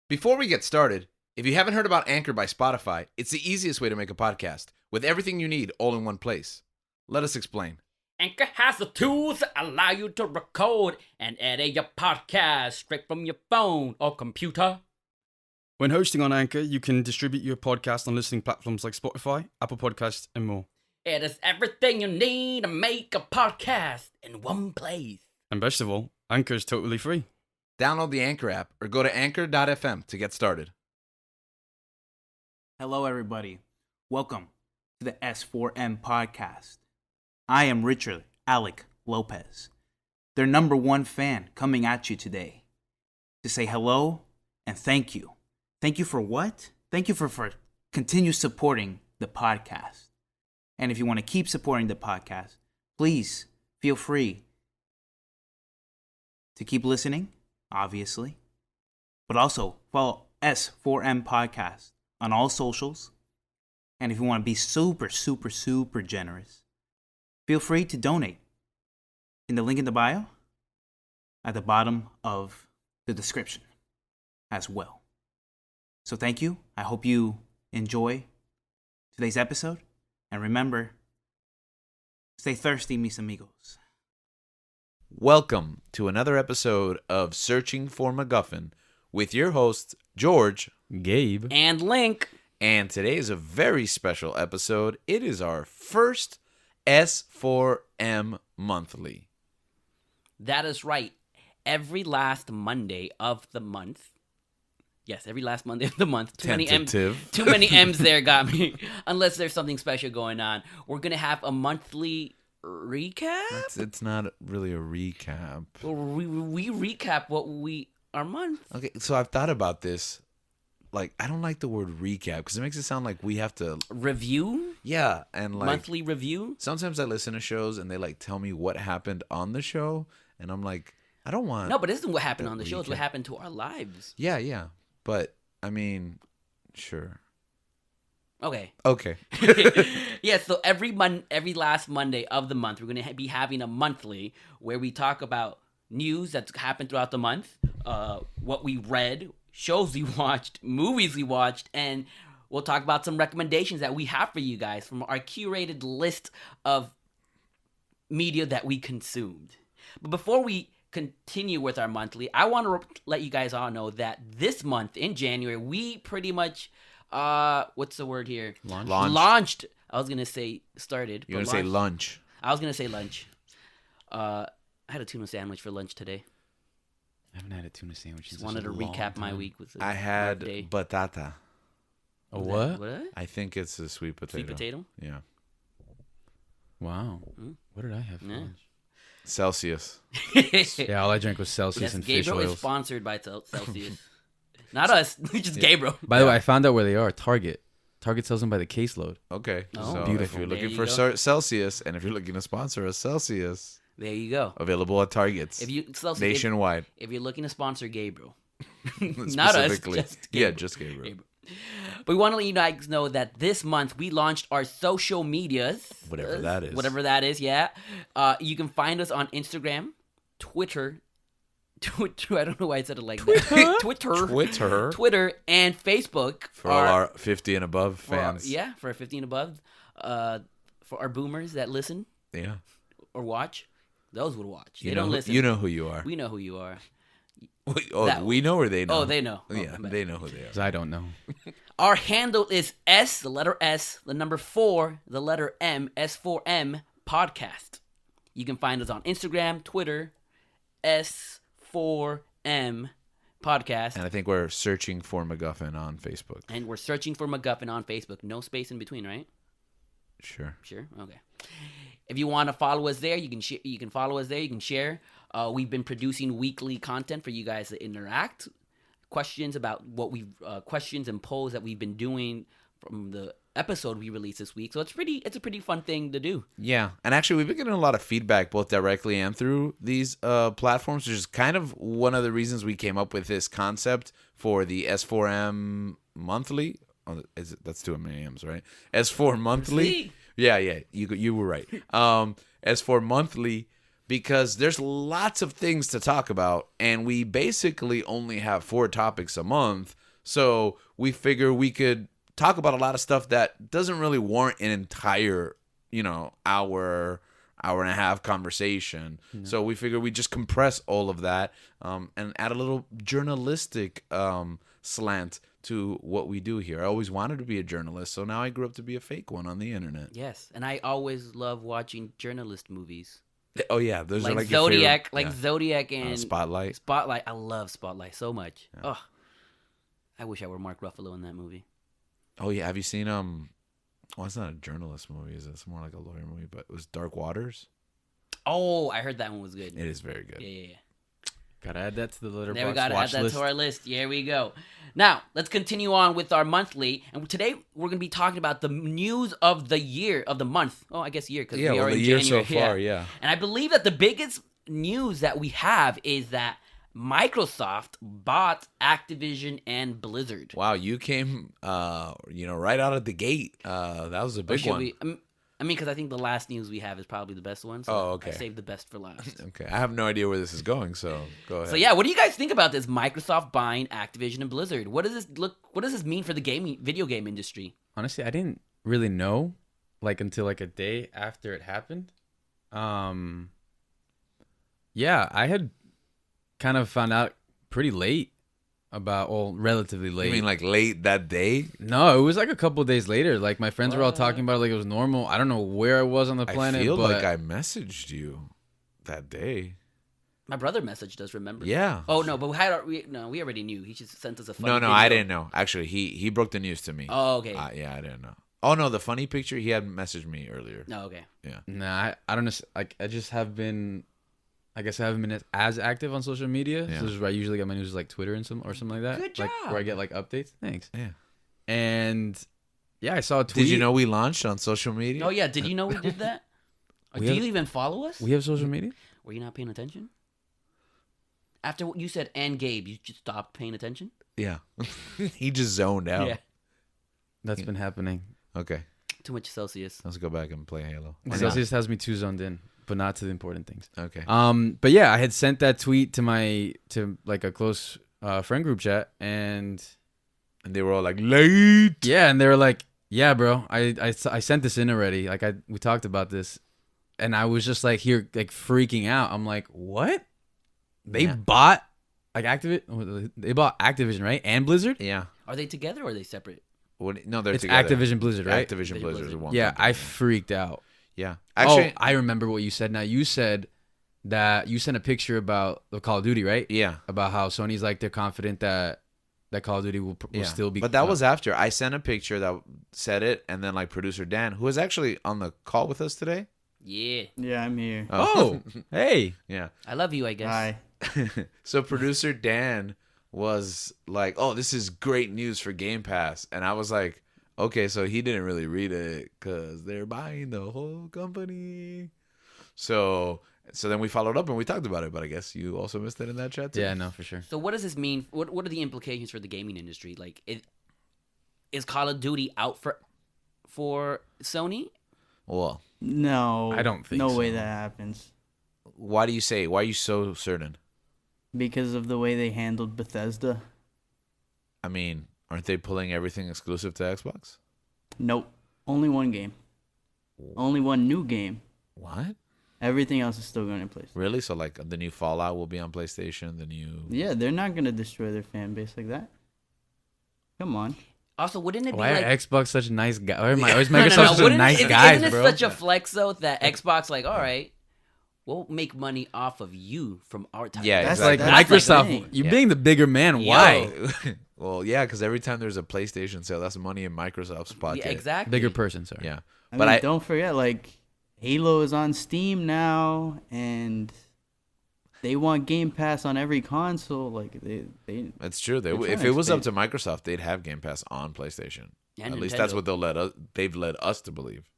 Before we get started, if you haven't heard about Anchor by Spotify, it's the easiest way to make a podcast with everything you need all in one place. Let us explain. Anchor has the tools that allow you to record and edit your podcast straight from your phone or computer. When hosting on Anchor, you can distribute your podcast on listening platforms like Spotify, Apple Podcasts, and more. It is everything you need to make a podcast in one place. And best of all, Anchor is totally free. Download the Anchor app or go to anchor.fm to get started. Hello, everybody. Welcome to the S4M podcast. I am Richard Alec Lopez, their number one fan, coming at you today to say hello and thank you. Thank you for what? Thank you for continue supporting the podcast. And if you want to keep supporting the podcast, please feel free to keep listening, obviously, but also follow S4M podcast on all socials. And if you want to be super generous, feel free to donate in the link in the bio at the bottom of the description as well. So thank you. I hope you enjoy today's episode. And remember, stay thirsty, mis amigos. Welcome to another episode of Searching for MacGuffin with your hosts, George, Gabe, And Link. and today is a very special episode. It is our first S4M Monthly. That is right. Every last Monday of the month. Yes, every last Monday of the month. Too many M's there got me. Unless there's something special going on. We're going to have a monthly recap? It's not really a recap. Or we recap our month. Okay, so I've thought about this. Like, I don't like the word recap because it makes it sound like we have to... Review? Yeah, and like... Monthly review? Sometimes I listen to shows and they like tell me what happened on the show. And I'm like, I don't want... No, but this isn't what happened on the show. It's what happened to our lives. Yeah. But, I mean, sure. Okay. Yeah, so every last Monday of the month, we're going to be having a monthly where we talk about news that's happened throughout the month, what we read, shows we watched, movies we watched, and we'll talk about some recommendations that we have for you guys from our curated list of media that we consumed. But before we continue with our monthly, I want to let you guys all know that this month in January, we pretty much, what's the word here? Launched. I was going to say started. You're going to say lunch. I was going to say lunch. I had a tuna sandwich for lunch today. I haven't had a tuna sandwich. Just wanted to recap my week. I had batata. A what? What? I think it's a sweet potato. Sweet potato? Yeah. Wow. What did I have for lunch? Celsius. Yeah, all I drank was Celsius and fish Gabriel oils. is sponsored by Celsius. Not us, just Gabriel. By the way, I found out where they are. Target. Target sells them by the caseload. Okay. Oh, so beautiful. if you're looking There you for go. Celsius, and if you're looking to sponsor a Celsius, There you go. available at Targets If you Celsius, nationwide. if you're looking to sponsor Gabriel, not us, Specifically. just Gabriel. Yeah, just Gabriel. But we want to let you guys know that this month we launched our social medias. Whatever that is. Whatever that is, yeah. You can find us on Instagram, Twitter, I don't know why I said it like that. Twitter, and Facebook. For all our 50 and above fans. For our 50 and above. For our boomers that listen Yeah. or watch. Those would watch. You They know, don't listen. You know who you are. We know who you are. We know or they know? Oh, they know. Yeah, Oh, they know who they are. 'Cause I don't know. Our handle is S, the letter S, the number 4, the letter M, S4M podcast. You can find us on Instagram, Twitter, S4M podcast. And I think we're searching for MacGuffin on Facebook. And we're searching for MacGuffin on Facebook. No space in between, right? Sure. Sure? Okay. If you want to follow us there, you can you can follow us there. You can share. We've been producing weekly content for you guys to interact. Questions about questions and polls that we've been doing from the episode we released this week. So it's a pretty fun thing to do. Yeah, and actually we've been getting a lot of feedback both directly and through these platforms, which is kind of one of the reasons we came up with this concept for the S4M Monthly. Oh, that's too many M's, right? S4 Monthly. See? Yeah, you were right. S4 Monthly because there's lots of things to talk about, and we basically only have 4 topics a month. So we figure we could talk about a lot of stuff that doesn't really warrant an entire, hour and a half conversation. No. So we figure we just compress all of that and add a little journalistic slant to what we do here. I always wanted to be a journalist, so now I grew up to be a fake one on the internet. Yes, and I always love watching journalist movies. Oh yeah, those are like Zodiac, your favorite, Zodiac and Spotlight. Spotlight, I love Spotlight so much. Yeah. Oh, I wish I were Mark Ruffalo in that movie. Oh yeah, have you seen Well, it's not a journalist movie, is it? It's more like a lawyer movie, but it was Dark Waters. Oh, I heard that one was good. It is very good. Yeah. Gotta add that to the Letterboxd There we gotta watch add that list. to our list. Here we go. Now, let's continue on with our monthly. And today, we're going to be talking about the news of the year, of the month. Oh, I guess year, because we are in year January. so far, yeah. And I believe that the biggest news that we have is that Microsoft bought Activision and Blizzard. Wow, you came, right out of the gate. That was a big one. Because I think the last news we have is probably the best one. So okay. I saved the best for last. Okay, I have no idea where this is going, so go ahead. So yeah, what do you guys think about this Microsoft buying Activision and Blizzard? What does this mean for the video game industry? Honestly, I didn't really know, until a day after it happened. Yeah, I had kind of found out pretty late relatively late. You mean late that day? No, it was a couple of days later. My friends were all talking about it it was normal. I don't know where I was on the planet. I feel like I messaged you that day. My brother messaged us, remember? Yeah. Oh, no, but we already knew. He just sent us a funny No, I didn't know. Actually, he broke the news to me. Oh, okay. Yeah, I didn't know. Oh, no, the funny picture, he had messaged me earlier. Oh, okay. Yeah. Nah, I don't know. I just have been... I guess I haven't been as active on social media. Yeah. So this is where I usually get my news, Twitter or something like that. Good job. Where I get updates. Thanks. Yeah. And yeah, I saw a tweet. Did you know we launched on social media? Oh yeah, did you know we did that? Do you even follow us? We have social media? Were you not paying attention? After what you said and Gabe, you just stopped paying attention? Yeah. He just zoned out. Yeah. That's been happening. Okay. Too much Celsius. Let's go back and play Halo. Celsius has me too zoned in, but not to the important things. Okay. But yeah, I had sent that tweet to a close friend group chat, and they were all late. Yeah, and they were like, "Yeah, bro, I sent this in already. We talked about this," and I was just freaking out. I'm like, "What? They bought Activision? They bought Activision, right? And Blizzard? Yeah. Are they together or are they separate? No, they're it's together. Activision Blizzard, right? Activision Blizzard is one. Yeah, company. I freaked out. Yeah. Actually, I remember what you said. Now, you said that you sent a picture about the Call of Duty, right? Yeah. About how Sony's they're confident that Call of Duty will still be. But that was after I sent a picture that said it, and then producer Dan, who was actually on the call with us today. Yeah. Yeah, I'm here. Oh, hey. Yeah. I love you, I guess. Hi. So producer Dan was like, "Oh, this is great news for Game Pass," and I was like, "Okay, so he didn't really read it because they're buying the whole company." So then we followed up and we talked about it, but I guess you also missed it in that chat too. Yeah, no, for sure. So what does this mean? What are the implications for the gaming industry? Is Call of Duty out for Sony? Well, No. I don't think No so. way that happens. why do you say? Why are you so certain? Because of the way they handled Bethesda. I mean, aren't they pulling everything exclusive to Xbox? Nope. Only one game. Only one new game. What? Everything else is still going to PlayStation. Really? So the new Fallout will be on PlayStation. The new. Yeah, they're not going to destroy their fan base like that. Come on. Also, wouldn't it be Why are Xbox such nice guys? Why is No, Microsoft such nice guys, isn't it bro? such a flex though that Xbox all right, we'll make money off of you from our time. Yeah, That's exactly. Microsoft. thing. You Yeah. being the bigger man. Why? Well, yeah, because every time there's a PlayStation sale, that's money in Microsoft's pocket. Yeah, exactly. Bigger person, sorry. Yeah. I But mean, don't forget, Halo is on Steam now, and they want Game Pass on every console. They It's true. They're trying If to it was up expand. to Microsoft, they'd have Game Pass on PlayStation. And At least that's Nintendo. what they've led us to believe.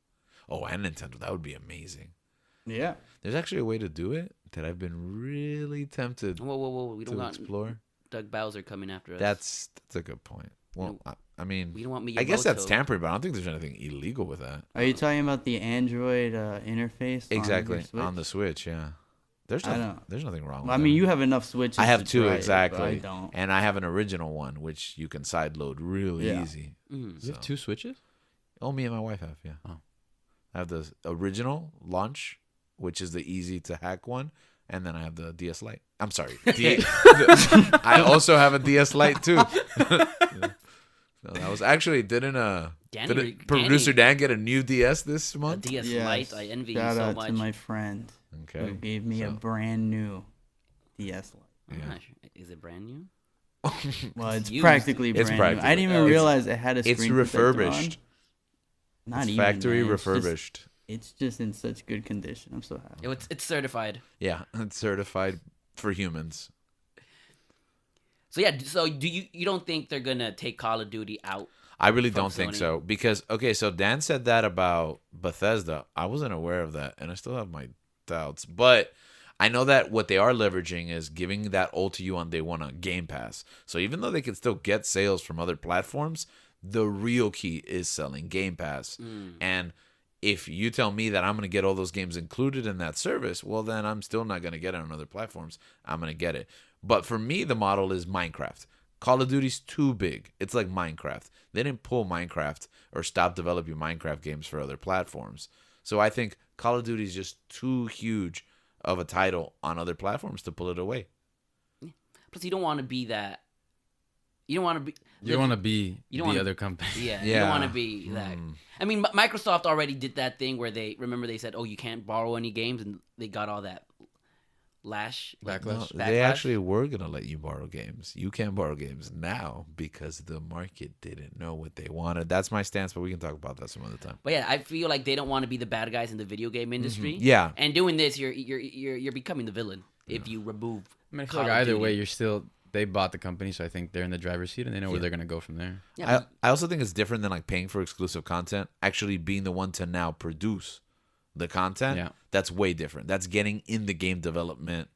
Oh, and Nintendo. That would be amazing. yeah. There's actually a way to do it that I've been really tempted Whoa! We don't to want explore. Doug Bowser coming after us. That's a good point. Well, I mean, we don't want me. I guess that's tampering, but I don't think there's anything illegal with that. Are you talking about the Android interface? Exactly. On, your Switch? On the Switch, yeah. There's I don't. there's nothing wrong with Well, I that. mean, you have enough Switches. I have to two try it, exactly, but I don't. and I have an original one which you can sideload really Yeah. easy. Mm. You have 2 Switches? Oh, me and my wife have, yeah. Oh. I have the original launch, which is the easy to hack one, and then I have the DS Lite. I'm sorry, I also have a DS Lite too. No, that was actually didn't producer Dan get a new DS this A month? DS Yes. Lite. I envy you Shout so out much. to my friend Okay, who gave me a so- brand new DS Lite. I'm Yeah. not sure. Is it brand new? Well, it's used. practically It's brand new. I practically- didn't even it's- realize it had a screen It's protector on. refurbished. Not It's even factory man. It's just- refurbished. It's just in such good condition. I'm so happy. It's certified. Yeah, it's certified for humans. So yeah. So do you don't think they're gonna take Call of Duty out? I really From don't think Sony. so because so Dan said that about Bethesda. I wasn't aware of that, and I still have my doubts. But I know that what they are leveraging is giving that all to you on day one on Game Pass. So even though they can still get sales from other platforms, the real key is selling Game Pass. And if you tell me that I'm going to get all those games included in that service, well, then I'm still not going to get it on other platforms. I'm going to get it. But for me, the model is Minecraft. Call of Duty's too big. It's like Minecraft. They didn't pull Minecraft or stop developing Minecraft games for other platforms. So I think Call of Duty is just too huge of a title on other platforms to pull it away. Plus, you don't want to be that. You don't want to be. You don't want to be you don't the wanna- other company. Yeah, you Yeah. don't want to be that. I mean, Microsoft already did that thing where they said, "Oh, you can't borrow any games," and they got all that Backlash. No, Backlash? they actually were going to let you borrow games. You can't borrow games now because the market didn't know what they wanted. That's my stance, but we can talk about that some other time. But yeah, I feel like they don't want to be the bad guys in the video game industry. Yeah. And doing this, you're becoming the villain if you remove. I mean, I feel Call like of either Duty. way, you're still. They bought the company, so I think they're in the driver's seat and they know where they're gonna go from there. Yeah, I also think it's different than like paying for exclusive content. Actually being the one to now produce the content, Yeah. that's way different. That's getting in the game development.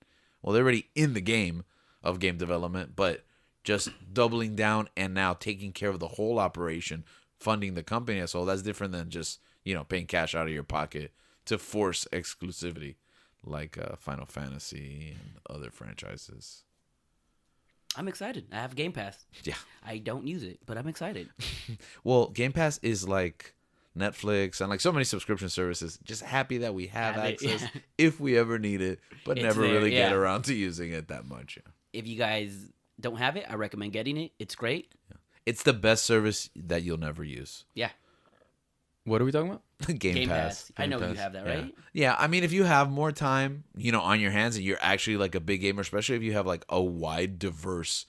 Well, they're already in the game of game development, but just doubling down and now taking care of the whole operation, funding the company as a whole. That's different than just paying cash out of your pocket to force exclusivity, like Final Fantasy and other franchises. I'm excited. I have Game Pass. Yeah. I don't use it, but I'm excited. Well, Game Pass is like Netflix and like so many subscription services. Just happy that we have Have it, access yeah. if we ever need it, but It's never there, really get yeah. around to using it that much. Yeah. If you guys don't have it, I recommend getting it. It's great. It's the best service that you'll never use. Yeah. What are we talking about? Game Pass. I know you Pass. have that, Yeah. right? Yeah, I mean, if you have more time, on your hands, and you're actually like a big gamer, especially if you have like a wide, diverse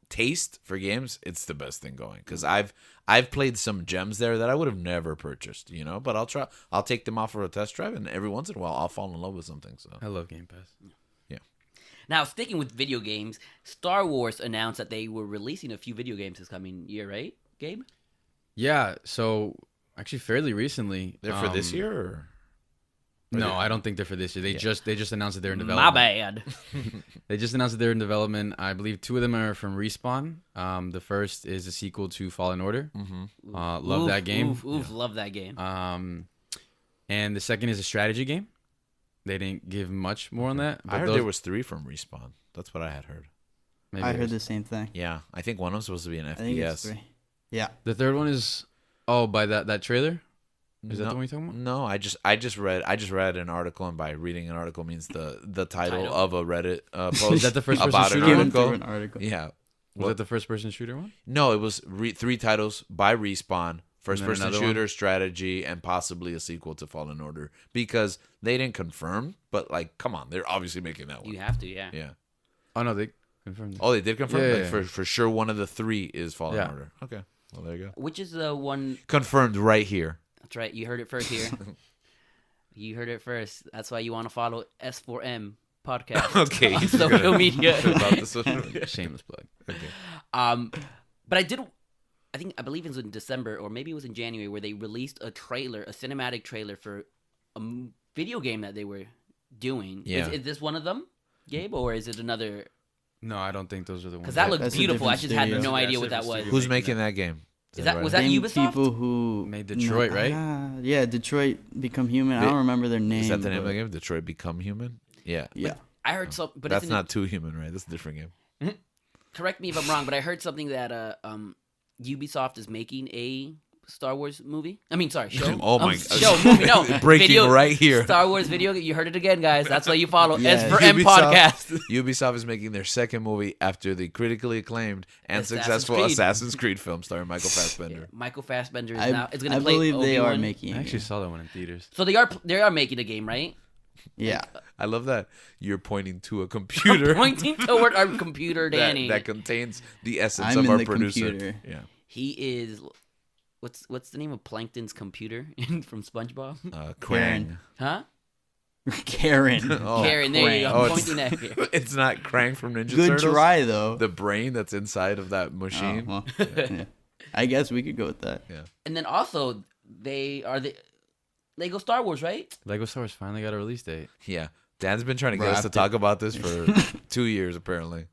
taste for games, it's the best thing going. Because I've played some gems there that I would have never purchased, but I'll take them off for a test drive, and every once in a while I'll fall in love with something. So I love Game Pass. Now, sticking with video games, Star Wars announced that they were releasing a few video games this coming year, right, Gabe? Yeah. So actually, fairly recently, they're for this year. Or No, they- I don't think they're for this year. They just announced that they're in My development. bad. They just announced that they're in development. I believe 2 of them are from Respawn. The first is a sequel to Fallen Order. Love Oof, that game. Oof, love that game. And the second is a strategy game. They didn't give much more on that. I heard there was 3 from Respawn. That's what I had heard. maybe I there heard was- the same thing. Yeah, I think one of them supposed to be an I think it's FPS. 3. Yeah. The third one is by that trailer. Is that No, the one you're talking about? No, I just read an article, and by reading an article means the title Title. of a Reddit post. Is that the first person about an shooter Given one? through article? an article. Yeah. Was What? that the first person shooter one? No, it was 3 titles by Respawn: first And then person another shooter, one? strategy, and possibly a sequel to Fallen Order. Because they didn't confirm, but like, come on, they're obviously making that one. You have to, yeah. Yeah. Oh no, they confirmed it. Oh, they did confirm. Yeah, Like, yeah, yeah. For sure, one of the 3 is Fallen Yeah. Order. Okay. Well, there you go. Which is the one? Confirmed right here. That's right. You heard it first here. You heard it first. That's why you want to follow S4M podcast Okay. on social media. About the social media. Shameless plug. Okay. But I believe it was in December or maybe it was in January where they released a cinematic trailer for a video game that they were doing. Yeah. Is this one of them, Gabe, or is it another? No, I don't think those are the ones. Because that looked That's a beautiful. I different just had studio. no Yeah, idea it's what a that different was. studio. Who's making making that game? Was that Same Ubisoft? people who Made Detroit, right? Yeah, Detroit Become Human. I don't remember their name. Is that the name of but- the game? Detroit Become Human? Yeah. Yeah. I heard something, but That's isn't not Too Human, right? That's a different game. correct me if I'm wrong, but I heard something that Ubisoft is making a Star Wars movie. I mean, sorry, show. Oh my Show movie. No, Breaking video, right here. Star Wars video. You heard it again, guys. That's why you follow Yeah. S4M podcast. Ubisoft is making their second movie after the critically acclaimed and Assassin's successful Creed. Assassin's Creed film starring Michael Fassbender. Michael Fassbender is I, now. It's gonna I play. believe they are Obi-Wan. making. I it. actually saw that one in theaters. So they are making a game, right? Yeah. I love that you're pointing to a computer Pointing toward our computer, Danny. that contains the essence I'm of in our the producer. computer. Yeah. He is. What's the name of Plankton's computer from SpongeBob? Krang. Huh? Karen. Oh, Karen. There you go. Oh, I'm it's- pointing at here. It's not Krang from Ninja Good Turtles. try though. The brain that's inside of that Oh, machine. well, yeah. I guess we could go with that. And then also they are the Lego Star Wars, right? Lego Star Wars finally got a release date. Yeah. Dan's been trying to get us to Wrapped talk about this for 2 years, apparently.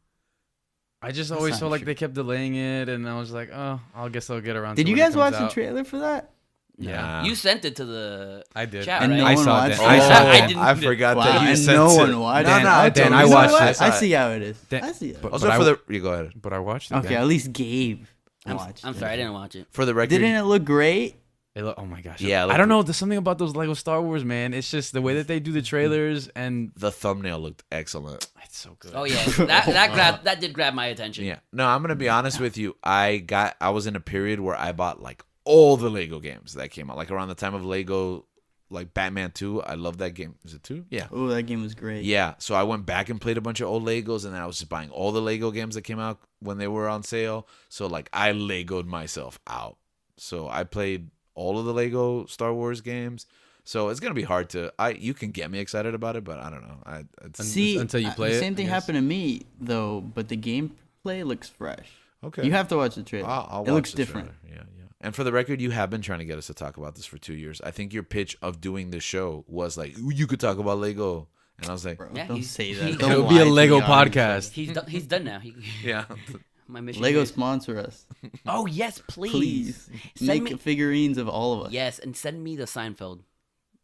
I just That's always not felt like true. they kept delaying it, and I was like, oh, I guess I'll get around. Did to you when it guys watch comes the out. trailer for that? Yeah, Nah. You sent it to the I did. chat, And right? no I one saw watched that. it? I saw I that. didn't- I forgot Wow, that you and sent no it. one watched No, it. no, I Dan, totally I You know watched what? it. saw I see how it is. Dan- I see it. but- Also, I for w- the you go ahead. But I watched it. Okay, Dan. at least Gabe I'm watched. sorry, I didn't watch it. For the record, Didn't it look great? Oh my gosh. Yeah, I don't know. There's something about those Lego Star Wars, man. It's just the way that they do the trailers, and the thumbnail looked excellent. it's so good. Oh yeah, that did grab my attention. Yeah. No, I'm gonna be honest with you. I was in a period where I bought like all the Lego games that came out, like around the time of Lego, like Batman 2. I love that game. Is it 2? Yeah. Oh, that game was great. Yeah. So I went back and played a bunch of old Legos, and then I was just buying all the Lego games that came out when they were on sale. So like I Legoed myself out. So I played all of the Lego Star Wars games. So it's gonna be hard to. You can get me excited about it, but I don't know. See, until you play the it, same I thing guess. happened to me though, but the gameplay looks fresh. okay. You have to watch the trailer. I'll it looks watch the different. trailer. Yeah. And for the record, you have been trying to get us to talk about this for 2 years. I think your pitch of doing this show was like, you could talk about Lego, and I was like, Bro, Yeah, don't he's- say he- that. Don't It'll be a lie to Lego the audience. podcast. He's done now. yeah. My mission. Lego here- sponsor us, Oh yes, please. please. Send Make me. figurines of all of us. Yes, and send me the Seinfeld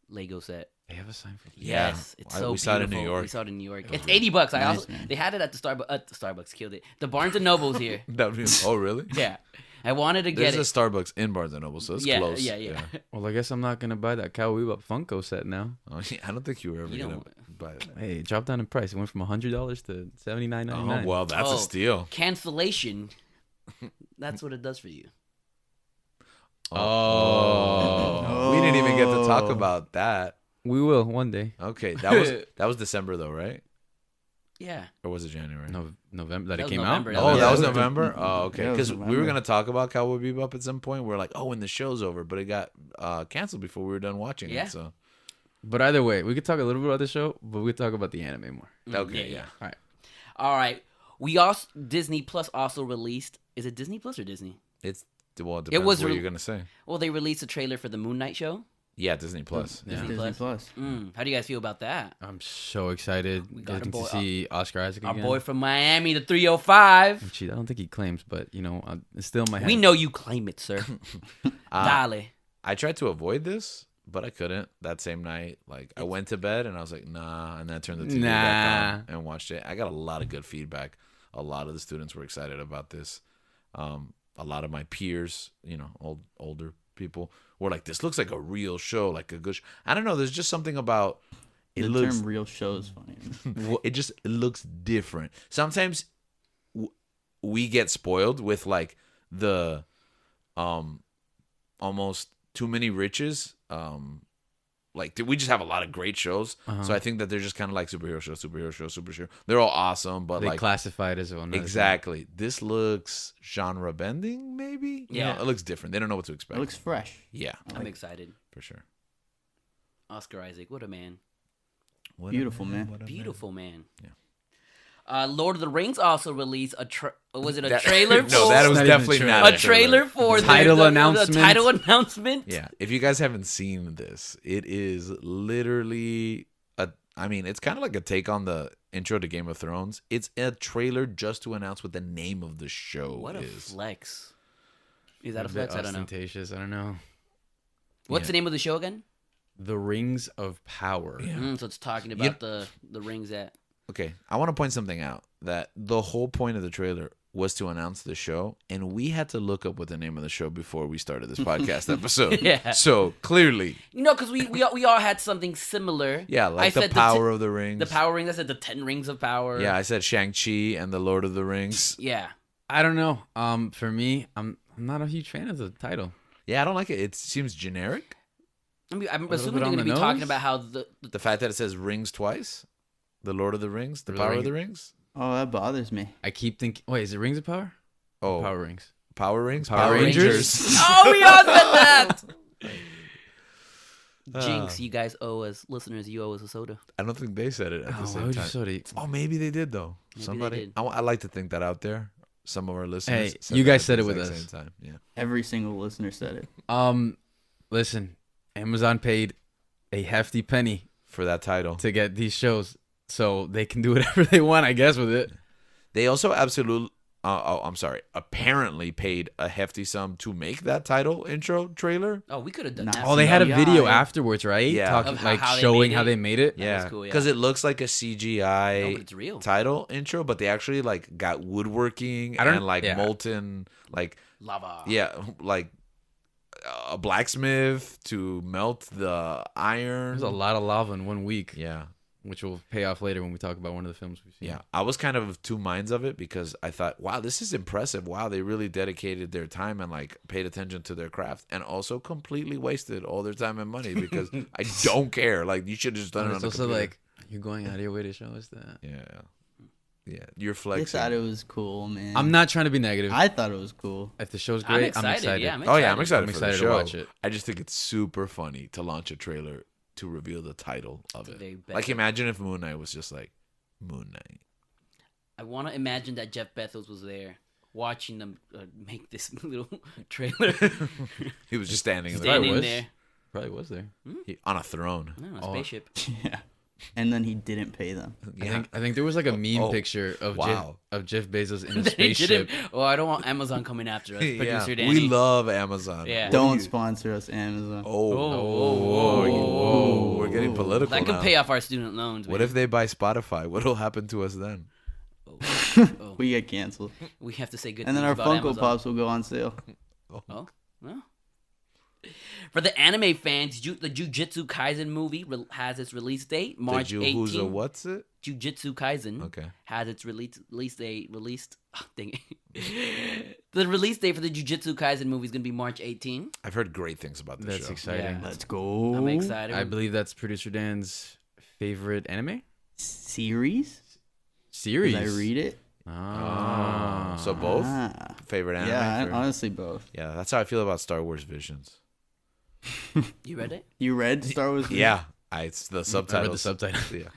Lego set. They have a sign for Yeah. Yes, it's We so saw it in beautiful. New York. We saw it in New York. It's $80. I Nice, also man. they had it at the Starbucks. Killed it. The Barnes and Nobles here. Oh, really? Yeah, I wanted to There's get a it. Starbucks in Barnes and Noble, so it's Yeah, close. yeah. Well, I guess I'm not gonna buy that Cowboy Bebop Funko set now. Oh, yeah, I don't think you were ever You gonna don't- buy that. Hey, it dropped down in price. It went from $100 to $79.99. Oh, well, that's Oh. a steal. Cancellation. That's what it does for you. Oh. We didn't even get to talk Oh. about that. We will one day. Okay, that was December though, right? Yeah. Or was it January? No, November that That it was came November, out. that Oh, was- that was Yeah. November. Oh, okay. Yeah, it was Because we were November. gonna talk about Cowboy Bebop at some point. We're like, oh, when the show's over, but it got canceled before we were done watching Yeah. it. So But either way, we could talk a little bit about the show, but we could talk about the anime more. okay, yeah. All right. All right. We also Disney Plus also released. Is it Disney Plus or Disney? It depends was what re- you're gonna say. Well, they released a trailer for the Moon Knight show. Yeah, Disney Plus. Yeah. Disney Disney Plus. Plus. How do you guys feel about that? I'm so excited. We got Getting a boy- to see Oscar Isaac Our again. boy from Miami, the 305. Actually, I don't think he claims, but it's still in my head. We know you claim it, sir. Dale. I tried to avoid this, but I couldn't that same night. Like I went to bed and I was like, nah, and then I turned the TV back on and watched it. I got a lot of good feedback. A lot of the students were excited about this. A lot of my peers, older people, were like, "This looks like a real show, like a good." I don't know. There's just something about it. The Looks term "real show" is funny. it looks different. Sometimes we get spoiled with like the almost too many riches. Like we just have a lot of great shows, so I think that they're just kind of like superhero show. They're all awesome, but They like classify it as one. exactly, this looks genre bending. Maybe Yeah. it looks different. They don't know what to It expect. looks fresh. Yeah, I'm excited. for sure. Oscar Isaac, what a man. What a Beautiful, man. what a Beautiful man. Yeah. Lord of the Rings also released was it a That- trailer? no, for, that was Not even definitely a not a trailer for Title the announcement. title announcement. Yeah, if you guys haven't seen this, it is literally it's kind of like a take on the intro to Game of Thrones. It's a trailer just to announce what the name of the show What a is. flex. Is that a bit flex? I don't know. ostentatious. I don't know. What's the name of the show again? The Rings of Power. Yeah. So it's talking about the rings that. Okay, I want to point something out. That the whole point of the trailer was to announce the show, and we had to look up what the name of the show before we started this podcast episode. Yeah. So clearly, Because we all had something similar. yeah, like I the said Power of the Rings. The Power Rings. I said the 10 Rings of Power. Yeah, I said Shang-Chi and the Lord of the Rings. Yeah. I don't know. For me, I'm not a huge fan of the title. Yeah, I don't like it. It seems generic. I mean, I'm little assuming bit they're on going to be the talking nose? about how the The fact that it says rings twice, the Lord of the Rings, the Power of the Rings. Oh, that bothers me. I keep thinking. Wait, is it Rings of Power? Oh, Power Rings. Power Rings, Power Rangers. Oh, we all said that. Jinx, you guys owe us, listeners. You owe us a soda. I don't think they said it at the Oh, why same would you time. sort of? Oh, maybe they did though. Maybe Somebody. they did. I like to think that out there. Some of our listeners. Hey, you that guys at said the it with exact us. Same time. Yeah. Every single listener said it. Listen, Amazon paid a hefty penny For that title, to get these shows, so they can do whatever they want, I guess, with it. they also apparently paid a hefty sum to make that title intro trailer. Oh, we could have done Nah. that. Oh, they had a CGI. video afterwards, right? Yeah. Talking, Of like how they showing made how it? they made it. That was cool, yeah. because it looks like a No, CGI but it's real. title intro, but they actually like got woodworking I don't- and like yeah. molten, like Lava. yeah, like a blacksmith to melt the iron. There's a lot of lava in 1 week, Yeah. which will pay off later when we talk about one of the films we've seen. Yeah, I was kind of two minds of it because I thought, wow, this is impressive. Wow, they really dedicated their time and like paid attention to their craft, and also completely wasted all their time and money because I don't care. Like you should have just done it on It's the also computer. like you're going out of your way to show us that. yeah, you're I flexing. thought it was cool, man. I'm not trying to be negative. I thought it was cool. If the show's I'm great, excited. Yeah, I'm Oh yeah, I'm excited I'm for the excited to show. watch it. I just think it's super funny to launch a trailer to reveal the title of It's a very it. bad- Like imagine if Moon Knight was just like Moon Knight. I want to imagine that Jeff Bezos was there watching them make this little trailer. He was just standing in Standing was. there. Probably was there. on a throne. No, a Oh. spaceship. Yeah. And then he didn't pay them. Yeah. I think there was like a meme Oh, picture of wow. Jeff Bezos in a They spaceship. didn't. Oh, I don't want Amazon coming after us. Producer Yeah, Danny. we love Amazon. Yeah. What do Don't you- sponsor us, Amazon. Oh, Whoa. we're getting political That could now. pay off our student loans. What man. if they buy Spotify? What'll happen to us then? Oh, We get canceled. we have to say good And then things our about Funko Amazon. Pops will go on sale. Oh, well. For the anime fans, the Jujutsu Kaisen movie has its release date March 18th. Who's a what's it? Jujutsu Kaisen Okay. has its release date released. Oh, dang it. The release date for the Jujutsu Kaisen movie is going to be March 18th. I've heard great things about this That's show. exciting. Yeah. Let's go. I'm excited. I believe that's producer Dan's favorite anime Series? series. Did I read it? Ah. So both Ah. favorite anime. Yeah, for- honestly, both. yeah, that's how I feel about Star Wars Visions. You read it? You read Star Wars? Yeah, it's the subtitles. subtitles. Yeah.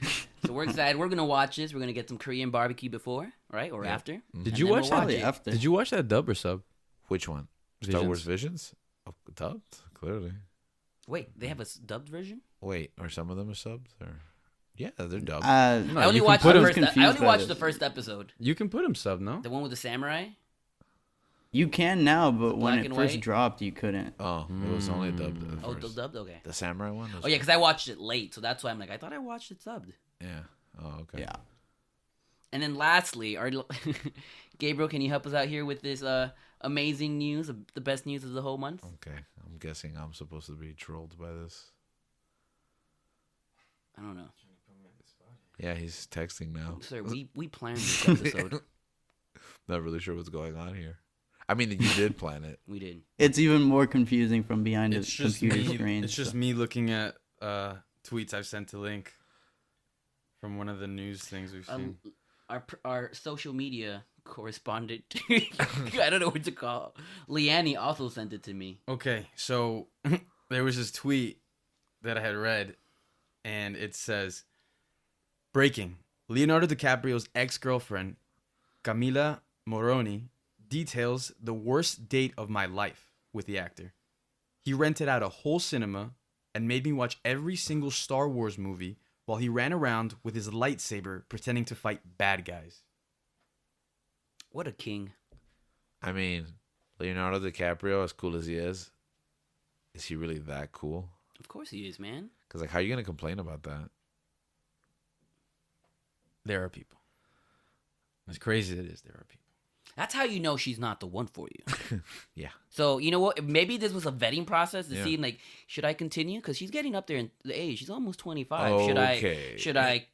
So we're excited. We're going to watch this. We're going to get some Korean barbecue before, right? Or after. Mm-hmm. Did And you then watch we'll that? Probably it. after. Did you watch that dub or sub? Which one? Star Visions. Wars Visions? Oh, dubbed? Clearly. Wait, they have a dubbed version? Wait, are some of them subbed? Or yeah, they're dubbed. No, I only you can watched put the 'em- first. I confused only by watched this. the first episode. You can put him sub, no? The one with the samurai. You can now, but when Black it and first white? dropped, you couldn't. Oh, it was only dubbed at Oh, first. dubbed. Okay. The samurai one? Oh yeah, because I watched it late, so that's why I'm like, I thought I watched it subbed. Yeah. Oh, okay. Yeah. And then lastly, Gabriel, can you help us out here with this amazing news, the best news of the whole month? Okay. I'm guessing I'm supposed to be trolled by this. I don't know, Yeah, he's texting now. sir. We planned this episode. Not really sure what's going on here. I mean, you did plan it. We did. It's even more confusing from behind a computer me, screen. It's just me looking at tweets I've sent to Link from one of the news things we've seen. Our social media correspondent, I don't know what to call. Leanne also sent it to me. Okay, so there was this tweet that I had read, and it says, "Breaking: Leonardo DiCaprio's ex-girlfriend, Camila Moroni, details the worst date of my life with the actor. He rented out a whole cinema and made me watch every single Star Wars movie while he ran around with his lightsaber pretending to fight bad guys." What a king. I mean, Leonardo DiCaprio, as cool as he is he really that cool? Of course he is, man. Because, like, how are you going to complain about that? There are people. As crazy as it is, there are people. That's how you know she's not the one for you. Yeah. So, you know what? Maybe this was a vetting process to Yeah. see, like, should I continue? Because she's getting up there in the age. She's almost 25. Okay. Should I?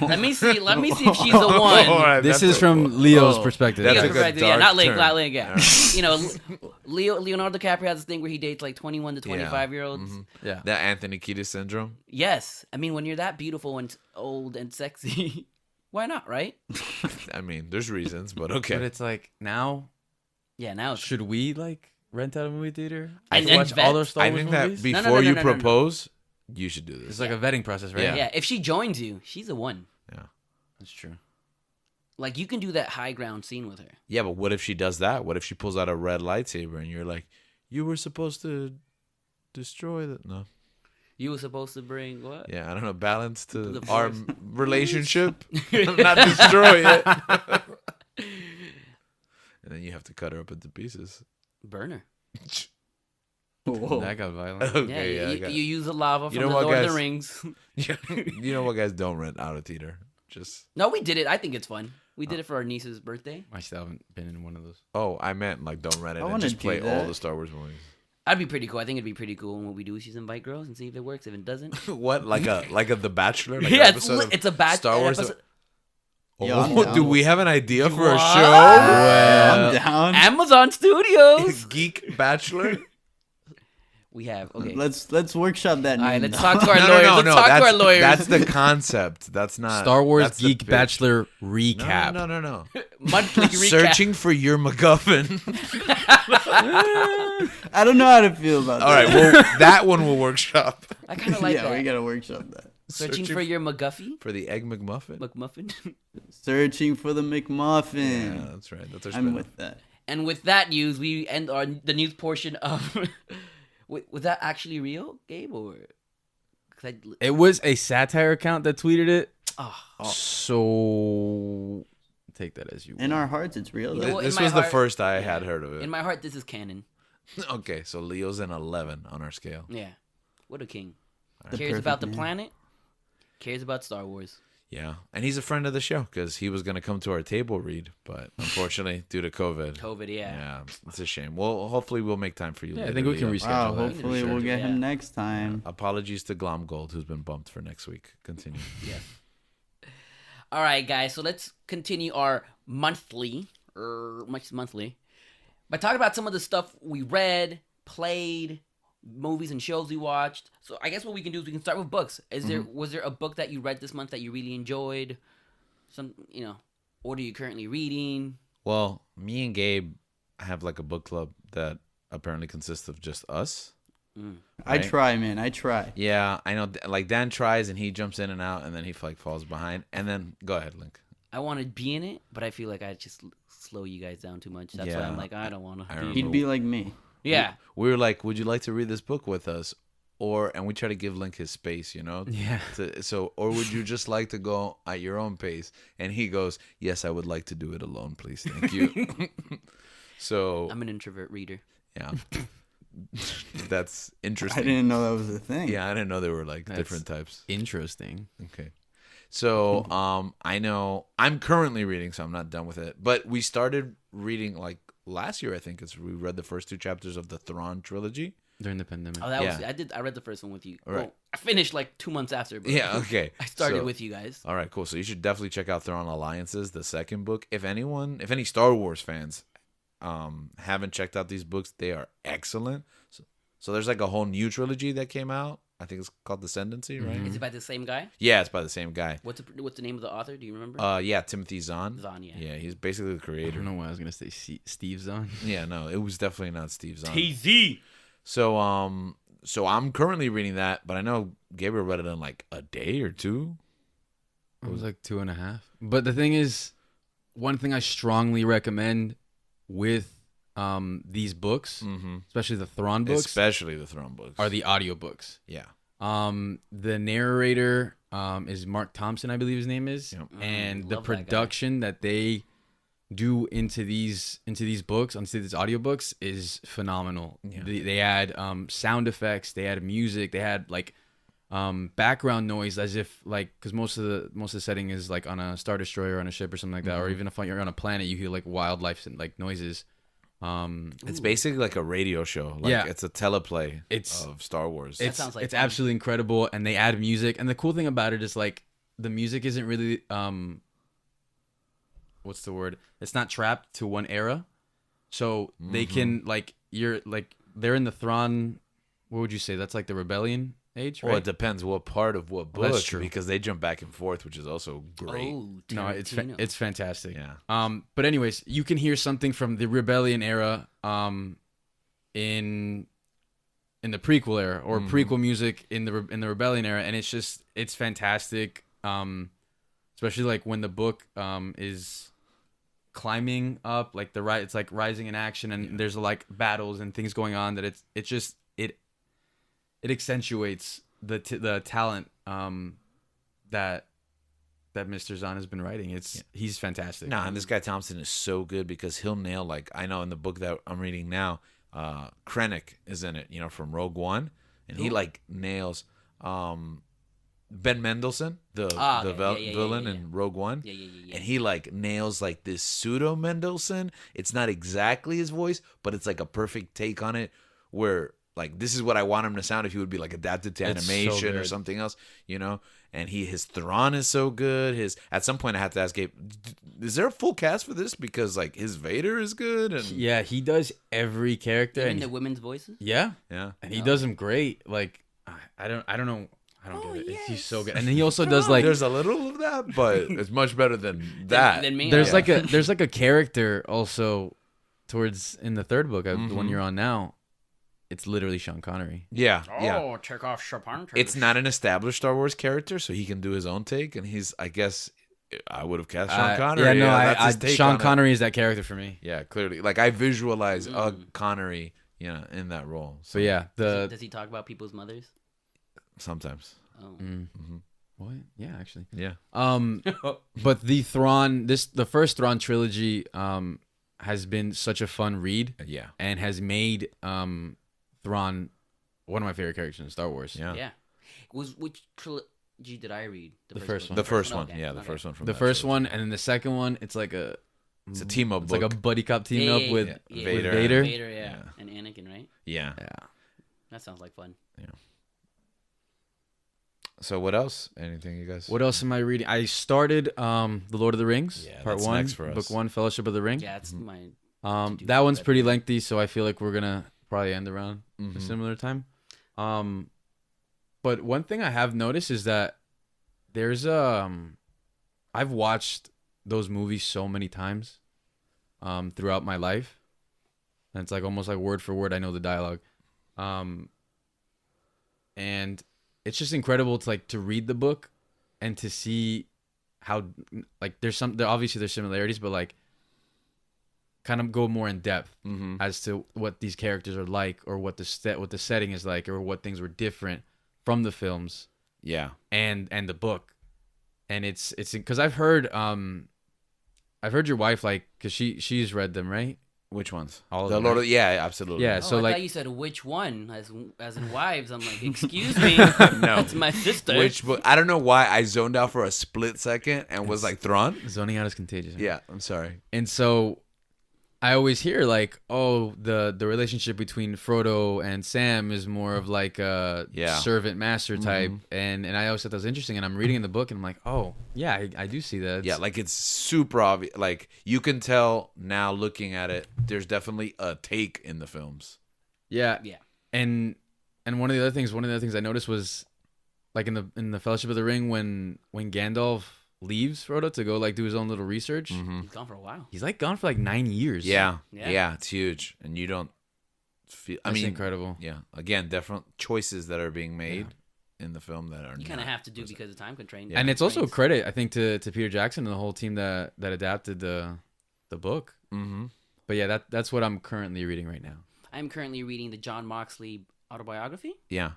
Let me see if she's the one. All right, This that's is a- from Leo's Oh. perspective. That's Yeah, a good correct. Yeah, dark not Link, turn. not Link. Yeah. All right. You know, Leonardo DiCaprio has this thing where he dates like 21 to 25-year-olds. Mhm. Yeah. That Anthony Kiedis syndrome. Yes. I mean, when you're that beautiful and old and sexy, why not, right? I mean, there's reasons, but okay. But it's like, now, Yeah, now it's... should we, like, rent out a movie theater? And watch vet- all those Star I Wars think that movies? before you no. propose, you should do this. It's like a vetting process, right? Yeah. Yeah, if she joins you, she's the one. Yeah. That's true. Like, you can do that high ground scene with her. Yeah, but what if she does that? What if she pulls out a red lightsaber and you're like, you were supposed to destroy that? No. You were supposed to bring what? Yeah, I don't know. Balance to The our Force. relationship, not destroy it. And then you have to cut her up into pieces. Burner. Whoa. That got violent. Okay, yeah, I you, got you use the lava from know the what, Lord of guys? the Rings. You know what, guys? Don't rent out a theater. Just No, we did it. I think it's fun. We did it for our niece's birthday. I still haven't been in one of those. I meant like don't rent it I and wanna just do play all that. the Star Wars movies. That'd be pretty cool. I think it'd be pretty cool. And what we do is just invite girls and see if it works. If it doesn't, What like a The Bachelor? Like an yeah, episode of it's a bad Star Wars. episode. Yo, I'm Oh, down. do we have an idea for a What? show? I'm down. Amazon Studios. Geek Bachelor. We have okay. Let's workshop that. All right, name let's now. talk to our lawyers. Let's talk to our lawyers. That's the concept. That's not Star Wars that's the Geek pitch. Bachelor recap. No. Monthly recap. Searching for your MacGuffin. I don't know how to feel about All that. right, well, that one will workshop. I kind of like yeah, that. we gotta workshop that. Searching for your McGuffey, for the Egg McMuffin. McMuffin. Searching for the McMuffin. Yeah, that's right. That's our I'm spin-off. with that. And with that news, we end the news portion of. Wait, was that actually real, Gabe, or? 'Cause It was a satire account that tweeted it. oh, So take that as you will. In our hearts, it's real. You Though. know what? This in my was the heart- first I yeah. had heard of it. in my heart, this is canon. Okay, so Leo's an 11 on our scale. Yeah, what a king. The Cares perfect about the man. planet. Cares about Star Wars. Yeah, and he's a friend of the show because he was going to come to our table read, but unfortunately, due to COVID. COVID, yeah. It's a shame. Well, hopefully we'll make time for you. Yeah, I later, think we can Leo. reschedule Wow, that. hopefully we'll get him Yeah. next time. Apologies to Glomgold, who's been bumped for next week. Continue. Yeah. All right, guys. So let's continue our monthly by talking about some of the stuff we read, played, movies and shows we watched. So I guess what we can do is we can start with books. Was there a book that you read this month that you really enjoyed? What are you currently reading? Well, me and Gabe have like a book club that apparently consists of just us. I Right. try, man. I try. Yeah, I know. Like Dan tries and he jumps in and out, and then he like falls behind. And then go ahead, Link. I want to be in it, but I feel like I just slow you guys down too much. That's why Yeah, I'm like, I don't want I to. remember. He'd be like me. Yeah. We were like, "Would you like to read this book with us?" And we try to give Link his space, you know. Yeah. Or would you just like to go at your own pace? And he goes, "Yes, I would like to do it alone, please, thank you." So I'm an introvert reader. yeah, that's I interesting. didn't know that was a thing. Yeah, I didn't know there were like That's- different types. Interesting. Okay. So, I know I'm currently reading, so I'm not done with it. But we started reading like last year, I think. We read the first 2 chapters of the Thrawn trilogy. During the pandemic. Oh, that was Yeah. I read the first one with you. Right. Well, I finished like 2 months after. But Yeah. Okay. I started So- with you guys. All right, cool. So you should definitely check out Thrawn Alliances, the second book. If any Star Wars fans haven't checked out these books, they are excellent. So there's like a whole new trilogy that came out. I think it's called Descendancy, right? Mm-hmm. Is it by the same guy? Yeah, it's by the same guy. What's the name of the author? Do you remember? Yeah, Timothy Zahn. Zahn, yeah. Yeah, he's basically the I creator. don't know why I was gonna say Steve's on. Yeah, no, it was definitely not Steve Zahn. TZ. So I'm currently reading that, but I know Gabriel read it in like a day or 2. It was like 2.5. But the thing is, one thing I strongly recommend with these books, especially the Thrawn books, Especially the Thrawn books. are the audiobooks. Yeah. The narrator is Mark Thompson, I believe his name is. Yep. And the love that guy. production that they do into these books, into these audiobooks is phenomenal. Yeah. They add sound effects, they add music, they had like background noise, as if like, because most of the setting is like on a Star Destroyer or on a ship or something like that, or even if you're on a planet, you hear like wildlife and like noises. It's basically like a radio show. Like, Yeah. it's a teleplay of Star Wars. That sounds like it's fun. absolutely incredible, and they add music. And the cool thing about it is like the music isn't really what's the word? It's not trapped to one era, so they can like they're in the Thrawn. What would you say? That's like the Rebellion age, right? Well, it depends what part of what book. Well, that's true. Because they jump back and forth, which is also great. Oh, No, it's Tarantino. it's fantastic. Yeah. But anyways, you can hear something from the Rebellion era, in the prequel era, or prequel music in the Rebellion era, and it's fantastic. Especially like when the book is climbing up, like it's like rising in action, and there's like battles and things going on, that it accentuates the talent that Mr. Zahn has been writing. He's fantastic. Nah, and this guy Thompson is so good because he'll nail, like, I know in the book that I'm reading now, Krennic is in it, from Rogue One, and he like nails Ben Mendelsohn, the villain in Rogue One. Yeah. And he like nails like this pseudo Mendelsohn. It's not exactly his voice, but it's like a perfect take on it, where like this is what I want him to sound if he would be like adapted to It's so animation or good. something else, And his Thrawn is so good. At some point I had to ask Gabe, is there a full cast for this? Because like his Vader is good, and Yeah, he does every character, Even and the women's voices. yeah, yeah. and he does them great. Like I don't know. I don't Oh, get it. yes. He's so good, and then he also does like There's a little of that, but it's much better than that. Than me. there's Yeah. like a character also towards in the third book, the one you're on now. It's literally Sean Connery. Yeah, yeah. Oh, check off Chopin. It's not an established Star Wars character, so he can do his own take. And I guess, I would have cast Sean Connery. Yeah, no, that's his take Sean on it. Connery is that character for me. Yeah, clearly. Like, I visualize Connery, in that role. So So yeah, Does he talk about people's mothers? sometimes. Oh. what? Yeah, actually. Yeah. But the first Thrawn trilogy has been such a fun read, Yeah. and has made Thrawn one of my favorite characters in Star Wars. Yeah. Yeah. Which trilogy did I read? The first one. The first one. Okay, Yeah, the okay. first one from The that first trilogy. one, and then the second one, it's like a team up It's book. like a buddy cop team Yeah, up yeah, with yeah. with Vader. Vader. Vader, yeah. Yeah. And Anakin, right? Yeah. Yeah. That sounds like fun. So what else? Anything you guys? What else am I reading? I started The Lord of the Rings, Yeah, part that's 1, next for us. book 1, Fellowship of the Ring. Yeah, it's my. to-do That one's list. pretty lengthy, so I feel like we're gonna probably end around a Mhm. similar time. But one thing I have noticed is that there's I've watched those movies so many times throughout my life, and it's like almost like word for word I know the dialogue, and it's just incredible to read the book and to see how like obviously there's similarities, but like kind of go more in depth as to what these characters are like, or what the setting is like, or what things were different from the films Yeah. and the book. And it's because I've heard your wife, like, because she's read them, right? Which ones? All of the them, Lord right? of, yeah, absolutely. Yeah, Oh, so I like thought you said which one, as in wives. I'm like, excuse me, No. that's my sister. Which book? I don't know why I zoned out for a split second and was like Thrawn. zoning out is contagious. Yeah, I'm sorry. And so I always hear like, oh, the relationship between Frodo and Sam is more of like a Yeah. servant master type, and I always thought that was interesting. And I'm reading in the book, and I'm like, oh yeah, I do see that. Yeah, like it's super obvious. Like you can tell now looking at it. There's definitely a take in the films. yeah. Yeah. And one of the other things I noticed was like in the Fellowship of the Ring, when Gandalf leaves Frodo to go like do his own little research, He's gone for a while. he's like gone for like 9 years. Yeah, Yeah. yeah, it's huge, and you don't feel. I That's mean, incredible. yeah. Again, different choices that are being made in the film that are. You kind of not have to do because of time constraints. And it's also a credit, I think, to Peter Jackson and the whole team that adapted the book. Mm-hmm. But yeah, that's what I'm currently reading right now. I'm currently reading the John Moxley autobiography. Yeah.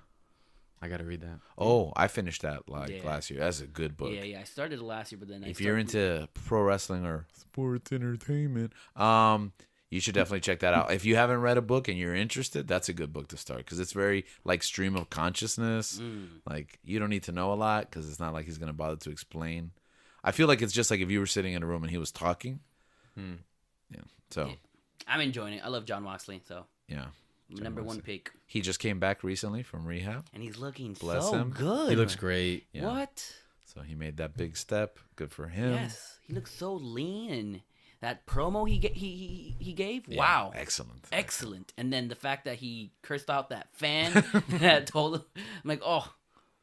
I gotta read that. Oh, I finished that Yeah. last year. That's a good book. Yeah. I started it last year, but then If you're into pro wrestling or sports entertainment, you should definitely check that out. If you haven't read a book and you're interested, that's a good book to start because it's very like stream of consciousness. Like you don't need to know a lot because it's not like he's gonna bother to explain. I feel like it's just like if you were sitting in a room and he was talking. Yeah. So I'm enjoying it. I love John Moxley, so yeah. number one pick. He just came back recently from rehab. And he's looking Bless so him. good. He looks great. Yeah. What? So he made that big step. Good for him. Yes, he looks so lean. And that promo he gave, Yeah, wow, excellent. And then the fact that he cursed out that fan that told him, I'm like, oh,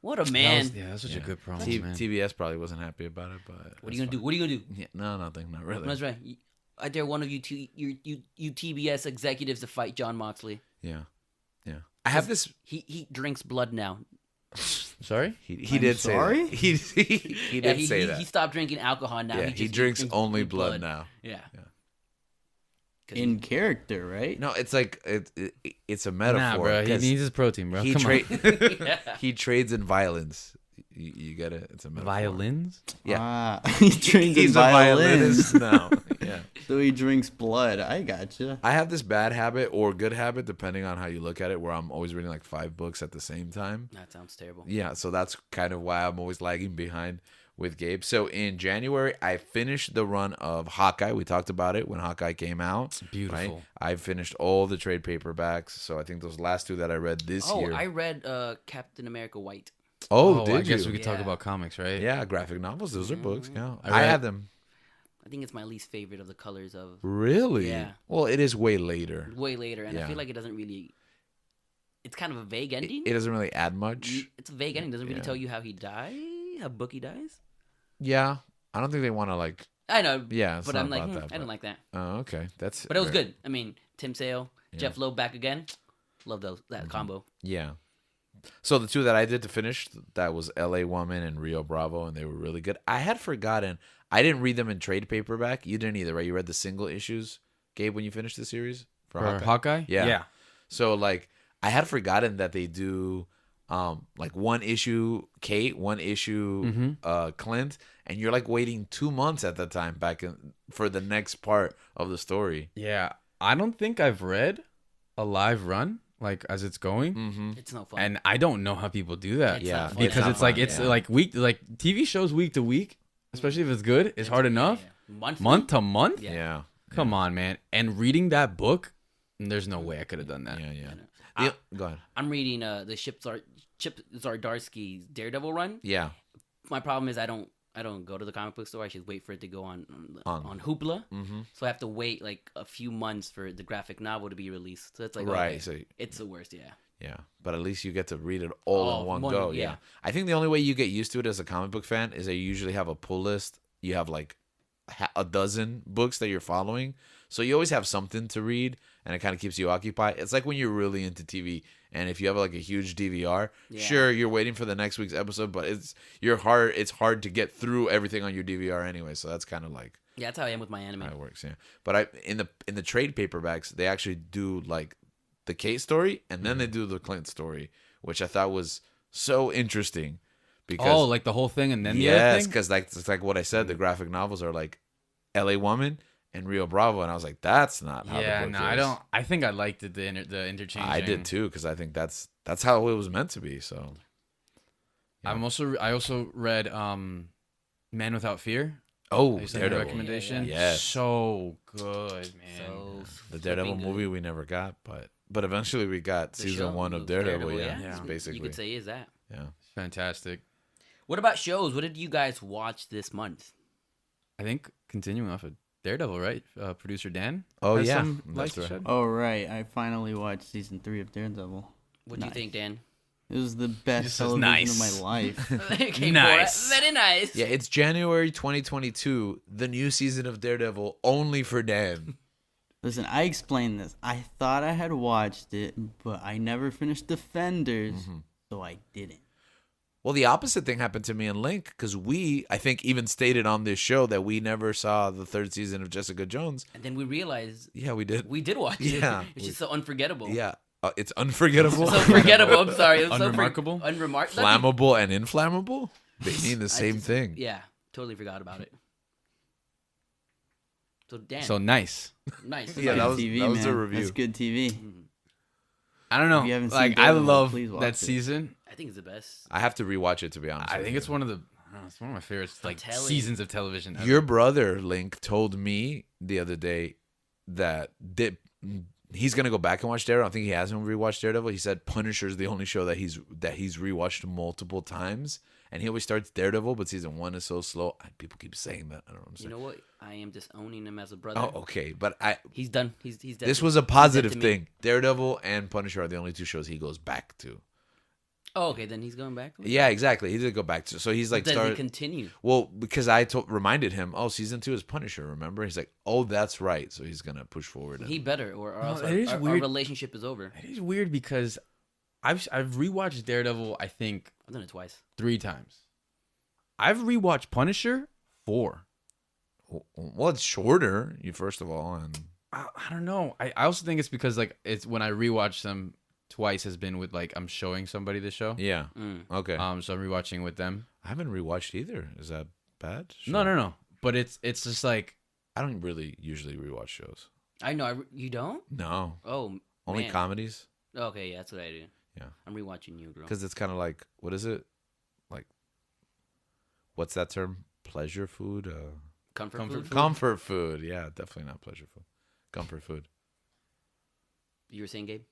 what a man. That's such a good promo, man. TBS probably wasn't happy about it, but What are you gonna do? What are you gonna do? Yeah, no, nothing, not really. That's right. I dare one of you TBS executives to fight John Moxley. Yeah. I have this. He drinks blood now. Sorry? He did sorry? say that. He did say that. He stopped drinking alcohol now. Yeah, he drinks only blood now. Yeah. 'Cause In character, right? No, it's like it's a metaphor. Nah, bro. He 'cause needs his protein, bro. he Come on. he trades in violence. You get it? It's a metaphor. Violins? Yeah. He trains in He's a violins. violinist now. Yeah. So he drinks blood. I gotcha. I have this bad habit or good habit, depending on how you look at it, where I'm always reading like 5 books at the same time. That sounds terrible. Yeah, so that's kind of why I'm always lagging behind with Gabe. So in January, I finished the run of Hawkeye. We talked about it when Hawkeye came out. Beautiful. Right? I finished all the trade paperbacks. So I think those last 2 that I read this year. I read Captain America White. Oh, did I guess you? we could talk Yeah. about comics, right? Yeah, graphic novels. Those are books. Yeah, I I read- have them. I think it's my least favorite of the colors of Really? Yeah. Well, it is way later. way later, and I Yeah. feel like it doesn't really. It's kind of a vague ending. It doesn't really add much. It's a vague ending. Doesn't really Yeah. tell you how he died, how Bookie dies. Yeah, I don't think they want to like. I know. Yeah, it's but not I'm like, about that, I don't but- like that. Oh, okay. That's. But it was very- good. I mean, Tim Sale, Jeff Loeb back again. Love that combo. Yeah. So the 2 that I did to finish, that was L.A. Woman and Rio Bravo, and they were really good. I had forgotten. I didn't read them in trade paperback. You didn't either, right? You read the single issues, Gabe, when you finished the series For Hawkeye? Yeah. So like, I had forgotten that they do, like 1 issue Kate, 1 issue Clint, and you're like waiting 2 months at that time for the next part of the story. Yeah. I don't think I've read a live run, like, as it's going. Mm-hmm. It's no fun. And I don't know how people do that. It's Yeah, not fun. Because not it's like fun, it's yeah. like TV shows week to week, especially if it's good, is hard enough. Yeah. Monthly? Month to month? Yeah. Come on, man. And reading that book, there's no way I could have done that. Yeah. Go ahead. I'm reading the Chip Zdarsky's Daredevil run. Yeah. My problem is I don't go to the comic book store. I should wait for it to go on Hoopla. Mm-hmm. So I have to wait like a few months for the graphic novel to be released. So it's like Right. okay, So it's the worst. Yeah. yeah, but at least you get to read it all in one go. Yeah. yeah. I think the only way you get used to it as a comic book fan is that you usually have a pull list. You have like a dozen books that you're following, so you always have something to read, and it kind of keeps you occupied. It's like when you're really into TV, and if you have like a huge DVR, sure, you're waiting for the next week's episode, but it's hard to get through everything on your DVR anyway. So that's kind of like Yeah, that's how I am with my anime. how it works. Yeah, but in the trade paperbacks, they actually do like the Kate story, and then they do the Clint story, which I thought was so interesting. Because, Like the whole thing and then the other yes, thing? because like it's like what I said, the graphic novels are like L.A. Woman and Rio Bravo, and I was like, that's not how Yeah, the book no, I is. don't. I think I liked the interchange. I did too, because I think that's how it was meant to be. So I also read Man Without Fear. oh, I sent you a Daredevil, recommendation. Yeah. Yes. So good, man. So the Daredevil flipping movie good. we never got, but eventually we got The season show, 1 of the Daredevil. Yeah, yeah. it's basically You could say is that. yeah. Fantastic. What about shows? What did you guys watch this month? I think continuing off of Daredevil, right? Producer Dan. Oh has yeah, some that's light to right. shed. Oh, right. I finally watched season 3 of Daredevil. What do you Nice. think, Dan? It was the best This is television nice. of my life. Okay, Nice. Borat. Very nice. Yeah, it's January 2022, the new season of Daredevil, only for Dan. Listen, I explained this. I thought I had watched it, but I never finished Defenders, so I didn't. Well, the opposite thing happened to me and Link, because I think, even stated on this show that we never saw the 3rd season of Jessica Jones. And then we realized Yeah, we did. we did watch Yeah. it. It's just so unforgettable. Yeah. It's unforgettable. So forgettable. I'm sorry. It was Unremarkable? So unremarkable. Flammable and inflammable. They mean the same thing. Yeah, totally forgot about it. So damn. So nice. Nice. Yeah, nice. that was TV, the man. review. That's good TV. I don't If you haven't know. seen Like I Daredevil, love please watch that it. season. I think it's the best. I have to rewatch it, to be honest. I with think you. it's one of the. I don't know, it's one of my favorites. Like telling seasons of television. ever. Your brother Link told me the other day that he's gonna go back and watch Daredevil. I think he hasn't rewatched Daredevil. He said Punisher is the only show that he's rewatched multiple times, and he always starts Daredevil, but season 1 is so slow. People keep saying that. I don't understand. You know what? I am disowning him as a brother. Oh, okay, but He's done. He's dead. this to- was a he's dead positive to me. thing. Daredevil and Punisher are the only 2 shows he goes back to. Oh, okay. Then he's going back. Yeah, exactly. He did go back to. So he's like Does he started. continue? Well, because I reminded him, season 2 is Punisher. Remember? He's like, oh, that's right. So he's gonna push forward. He better, or else it is our weird. relationship is over. It is weird because I've rewatched Daredevil. I think I've done it twice. 3 times. I've rewatched Punisher 4. Well, it's shorter. You first of all, and I don't know. I also think it's because like it's when I rewatch them twice has been with like I'm showing somebody the show. yeah, Mm. okay. So I'm rewatching with them. I haven't rewatched either. Is that bad? No. But it's just like I don't really usually rewatch shows. I know. You don't? No, Oh, only man. comedies. Okay, yeah, that's what I do. Yeah, I'm rewatching you, bro. because it's kind of like what is it? Like, what's that term? Pleasure food. Comfort Comfort food. food? Comfort food. Yeah, definitely not pleasure food. Comfort food. You were saying, Gabe?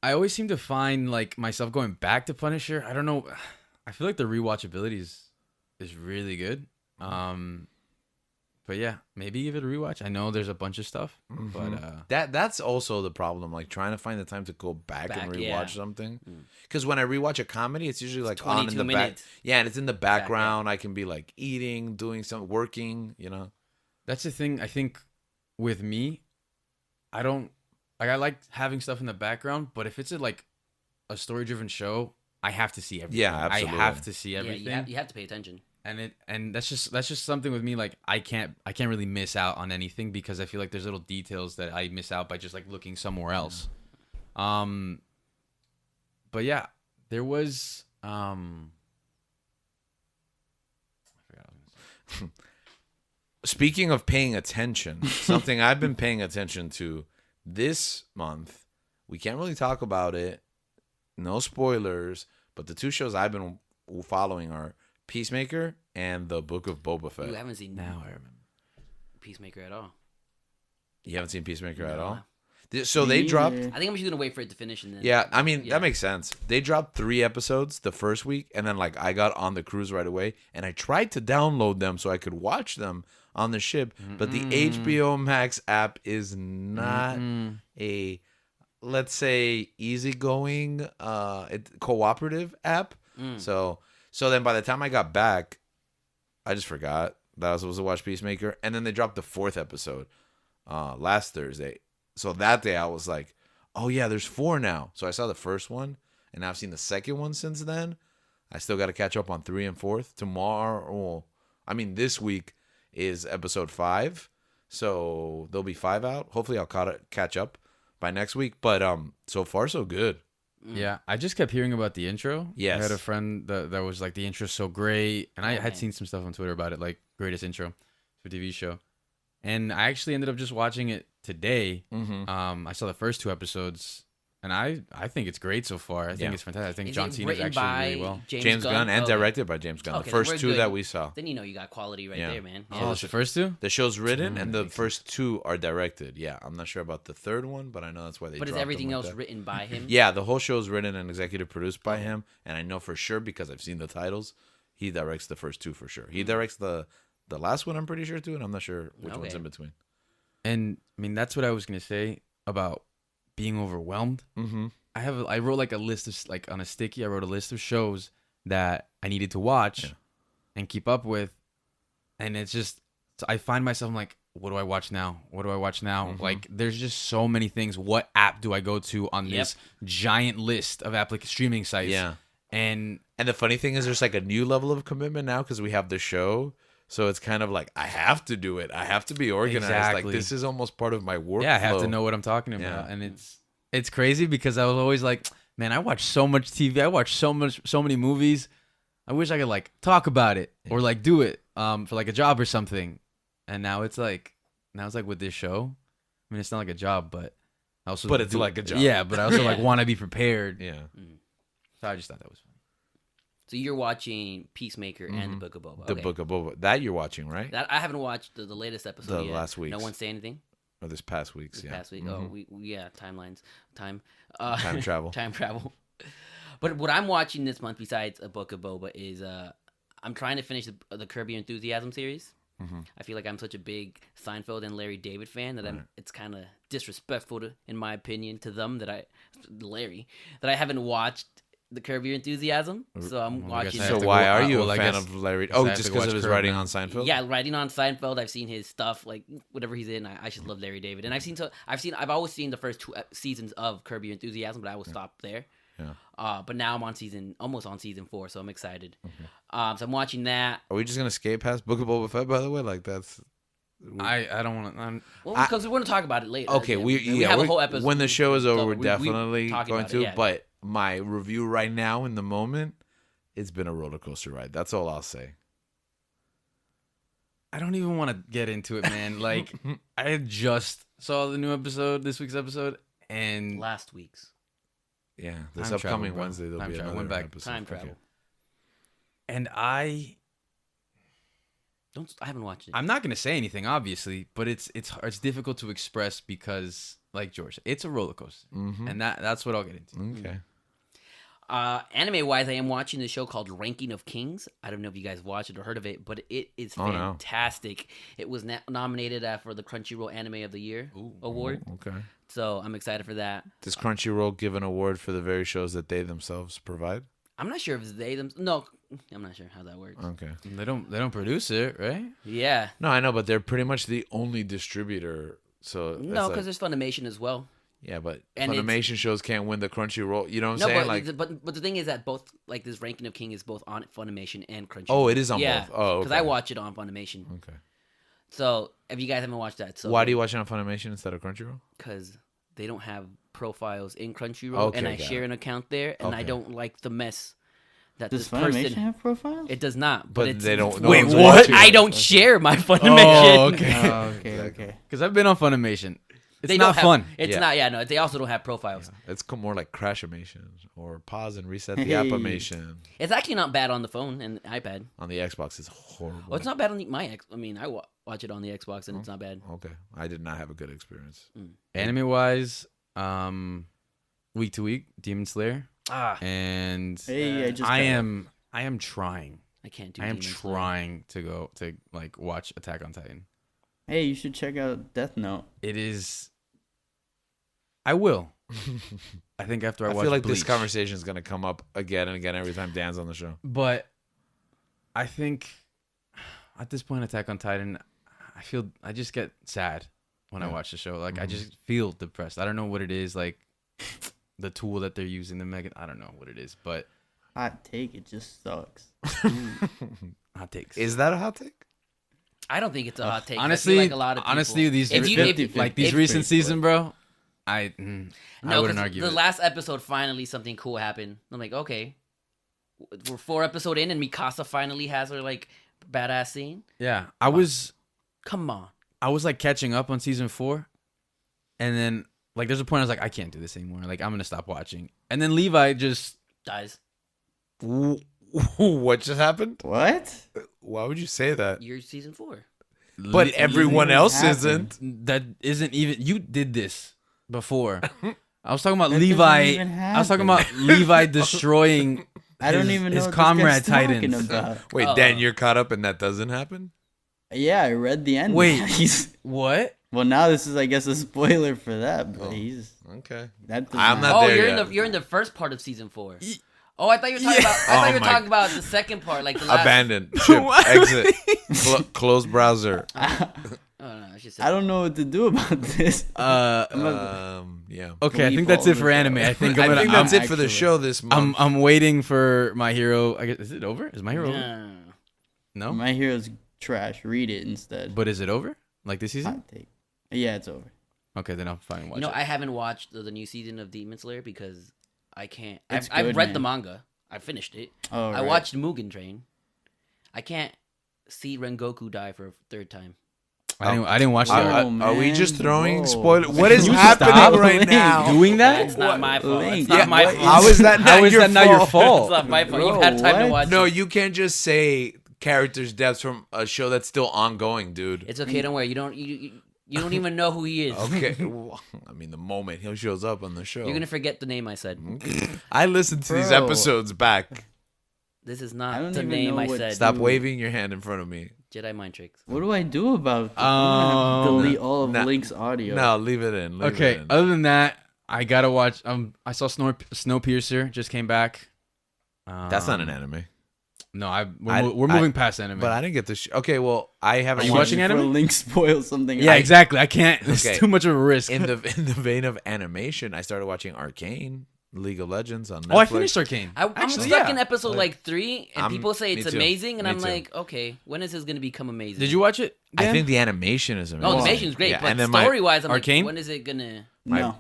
I always seem to find like myself going back to Punisher. I don't know. I feel like the rewatchability is really good. But yeah, maybe give it a rewatch. I know there's a bunch of stuff, but That's also the problem. Like trying to find the time to go back and rewatch yeah. something. Because when I rewatch a comedy, it's usually like on in 22 the minutes. back. Yeah, and it's in the background. I can be like eating, doing something, working. You know. that's the thing. I think with me, I don't like. I like having stuff in the background, but if it's like a story-driven show, I have to see everything. Yeah, absolutely. I have to see Yeah, everything. you have to pay attention. And that's just something with me. Like I can't really miss out on anything because I feel like there's little details that I miss out by just like looking somewhere else. But yeah, there was I forgot what I was gonna say. Speaking of paying attention, something I've been paying attention to this month. We can't really talk about it. No spoilers. But the 2 shows I've been following are Peacemaker and the Book of Boba Fett. You haven't seen Now I remember. Peacemaker at all. You haven't seen Peacemaker at No. all? So they dropped... I think I'm just gonna wait for it to finish and then. Yeah, I mean, Yeah. that makes sense. They dropped 3 episodes the first week, and then like I got on the cruise right away, and I tried to download them so I could watch them on the ship, but the HBO Max app is not a, let's say, easygoing, cooperative app. So then by the time I got back, I just forgot that I was supposed to watch Peacemaker, and then they dropped the 4th episode last Thursday. So that day I was like, oh yeah, there's 4 now. So I saw the first one, and I've seen the second one since then. I still got to catch up on 3 and 4th. This week is episode 5. So there'll be 5 out. Hopefully I'll catch up by next week. But so far so good. Yeah, I just kept hearing about the intro. Yes. I had a friend that was like, the intro's so great. And I had man. seen some stuff on Twitter about it, like greatest intro to a TV show. And I actually ended up just watching it today. I saw the first 2 episodes, and I think it's great so far. I think it's fantastic. I think Is John it Cena's written actually by really well. James Gunn and Okay. directed by James Gunn. Okay, The then first we're 2 good. that we saw. Then you know you got quality right Yeah. there, man. Oh, Yeah. it's the first 2? The show's written, and the first 2 are directed. Yeah, I'm not sure about the 3rd one, but I know that's why they But is dropped everything them like else that. written by him? Yeah, the whole show is written and executive produced by him, and I know for sure because I've seen the titles, he directs the first 2 for sure. He directs the last one, I'm pretty sure too, and I'm not sure which one's Okay. in between. And I mean, that's what I was going to say about being overwhelmed. Mm-hmm. I wrote like a list of, like on a sticky, I wrote a list of shows that I needed to watch and keep up with. And it's just, I find myself, I'm like, what do I watch now? What do I watch now? Like, there's just so many things. What app do I go to on this giant list of streaming sites? Yeah. And the funny thing is there's like a new level of commitment now because we have the show. So it's kind of like, I have to do it. I have to be organized. Exactly. Like, this is almost part of my workflow. yeah, I have to know what I'm talking about. Yeah. And it's It's crazy because I was always like, man, I watch so much TV. I watch so many movies. I wish I could like talk about it or like do it for like a job or something. And now it's like with this show. I mean, it's not like a job, but I also But it's like a job. Yeah, but I also like want to be prepared. Yeah. So I just thought that was funny. So you're watching Peacemaker and the Book of Boba. The Okay. Book of Boba. That you're watching, right? That I haven't watched the latest episode The yet. last week's. No one say anything Or this past week's, this yeah. past week. Mhm. Oh, yeah, timelines, time travel. time travel. But what I'm watching this month, besides A Book of Boba, is I'm trying to finish the Curb Your Enthusiasm series. Mm-hmm. I feel like I'm such a big Seinfeld and Larry David fan that it's kind of disrespectful, in my opinion, to them that I haven't watched the Curb Your Enthusiasm. So I'm Well, I guess watching. I have So to why go- are you well, a I fan guess- of Larry? I Oh, have just to because watch of his Curb writing now. on Seinfeld? Yeah, writing on Seinfeld. I've seen his stuff, like whatever he's in. I just love Larry David, and I've always seen the first 2 seasons of Curb Your Enthusiasm, but I will stop there. Yeah. But now I'm almost on season 4, so I'm excited. So I'm watching that. Are we just gonna skate past Book of Boba Fett? By the way, like that's. I don't want to. Well, because we're going to talk about it later. Okay, we have a whole episode. when the show is over. so We're we definitely talk going about to. it, yeah. But my review right now, in the moment, it's been a roller coaster ride. That's all I'll say. I don't even want to get into it, man. Like I just saw the new episode, this week's episode, and last week's Yeah, this Time upcoming travel, bro. Wednesday there'll Time be travel. another Went back. episode. time Okay. travel. and I haven't watched it. I'm not gonna say anything, obviously, but it's difficult to express because, like George, it's a roller coaster, Mhm. and that's what I'll get into. Okay. Anime wise, I am watching the show called Ranking of Kings. I don't know if you guys watched it or heard of it, but it is Oh, no. fantastic. It was nominated for the Crunchyroll Anime of the Year award, Okay. so I'm excited for that. Does Crunchyroll give an award for the very shows that they themselves provide? I'm not sure if it's they them. No, I'm not sure how that works. Okay. They don't produce it, right? Yeah, No, I know, but they're pretty much the only distributor. So no, it's because there's Funimation as well. yeah, but and Funimation shows can't win the Crunchyroll. You know what I'm No, saying? but, Like, but the thing is that both like this Ranking of King is both on Funimation and Crunchyroll. oh, it is on yeah, both. Oh, because okay. I watch it on Funimation. Okay. So if you guys haven't watched that, so Why do you watch it on Funimation instead of Crunchyroll? Because they don't have profiles in Crunchyroll, Okay, and I got share it. an account there, and I Okay. don't like the mess that Does this Funimation person. have profiles? It does not, But it's, they don't. No Wait, one's what? watching I it. don't share my Funimation. Oh, okay. Oh, okay. Because I've been on Funimation. It's They not don't have, fun. It's Yeah. not. Yeah, no. They also don't have profiles. It's more like Crashimation or pause and reset the Hey. appimation. It's actually not bad on the phone and iPad. On the Xbox, it's horrible. Oh, it's not bad on my X. I mean, I watch it on the Xbox, and it's not bad. Okay, I did not have a good experience. Anime wise, week to week, Demon Slayer, Ah, and Hey, I just I got it. am trying. I can't do. I am Demon Slayer. trying to go to like watch Attack on Titan. Hey, you should check out Death Note. It is. I will. I think after I I watch feel like Bleach. this conversation is going to come up again and again every time Dan's on the show. But I think at this point, Attack on Titan, I just get sad when I Yeah. watch the show. Like I just feel depressed. I don't know what it is. Like the tool that they're using to make it. I don't know what it is, but Hot take, it just sucks. hot takes. Is that a hot take? I don't think it's a hot take. I feel honestly, like a lot of people, honestly, these if you, if, 50-50. like these It's recent pretty season, bro. I no, wouldn't 'cause argue. the it. last episode finally something cool happened. I'm like, okay, we're 4 episodes in, and Mikasa finally has her like badass scene. Yeah, I was Come on, like catching up on season 4, and then like there's a point I was like, I can't do this anymore. Like I'm gonna stop watching. And then Levi just dies. What just happened? What? Why would you say that? You're season 4. But everyone even else happen. isn't. that isn't even. You did this before. I was talking about That doesn't Levi. even I was talking happen. about Levi destroying. I don't his- even know his what comrade this guy's talking Titans. about. Wait, Oh. Dan, you're caught up and that doesn't happen? Yeah, I read the end. Wait. He's What? well. Now this is, I guess, a spoiler for that. But Oh. he's Okay. that. does I'm not Oh, there you're yet. you're in the first part of season 4. Oh, I thought you were talking about. I thought Oh you were my- talking about the second part, like the last. Abandoned. Ship. What? Exit. Close browser. Oh no, I should say. I don't know what to do about this. Yeah. Okay, I Leave think that's all it for the anime. show. I think I I'm think gonna. that's it for the actually- show this month. I'm waiting for My Hero. I guess is it over? Is My Hero over? Yeah. No. My Hero's trash. Read it instead. But is it over? Like this season? Hot take. Yeah, it's over. Okay, then I'll finally watch You know, it. I haven't watched the new season of Demon Slayer because I can't. It's I've good, read man. the manga. I finished it. Oh, I right. watched Mugen Train. I can't see Rengoku die for a third time. I didn't watch that. Are we just man. throwing Whoa. spoilers? What is Can you happening stop right now? doing that? It's not my fault. It's Link? not Yeah, my what- fault. How is that not How is your that not your It's fault? not my fault. Bro, You've had time to what? watch No, it. you can't just say characters' deaths from a show that's still ongoing, dude. It's okay. Don't worry. You don't even know who he is. Okay. Well, I mean, the moment he shows up on the show. You're gonna forget the name I said. I listened to these Bro. episodes back. This is I not don't the even name know I what- said. Stop Dude. waving your hand in front of me. Jedi mind tricks. What do I do about this? I'm gonna have to delete all of Nah. Link's audio. No, leave it in. Leave Okay. It in. Other than that, I gotta watch. I saw Snowpiercer just came back. That's not an anime. No, I- we're moving past anime. But I didn't get this. Okay, well, I haven't Are you watched watching Before anime? Link spoils something. yeah, exactly. I can't. It's Okay. too much of a risk. in the vein of animation. I started watching Arcane, League of Legends on Netflix. Oh, I finished Arcane. I'm Actually, stuck yeah. in episode like 3, and people say me it's too. amazing, and Me I'm too. like, okay, when is this gonna become amazing? Did you watch it? I Dan? think the animation is amazing. Oh, the animation's great, Yeah, but and then story wise, I'm Arcane? like, when is it gonna? No.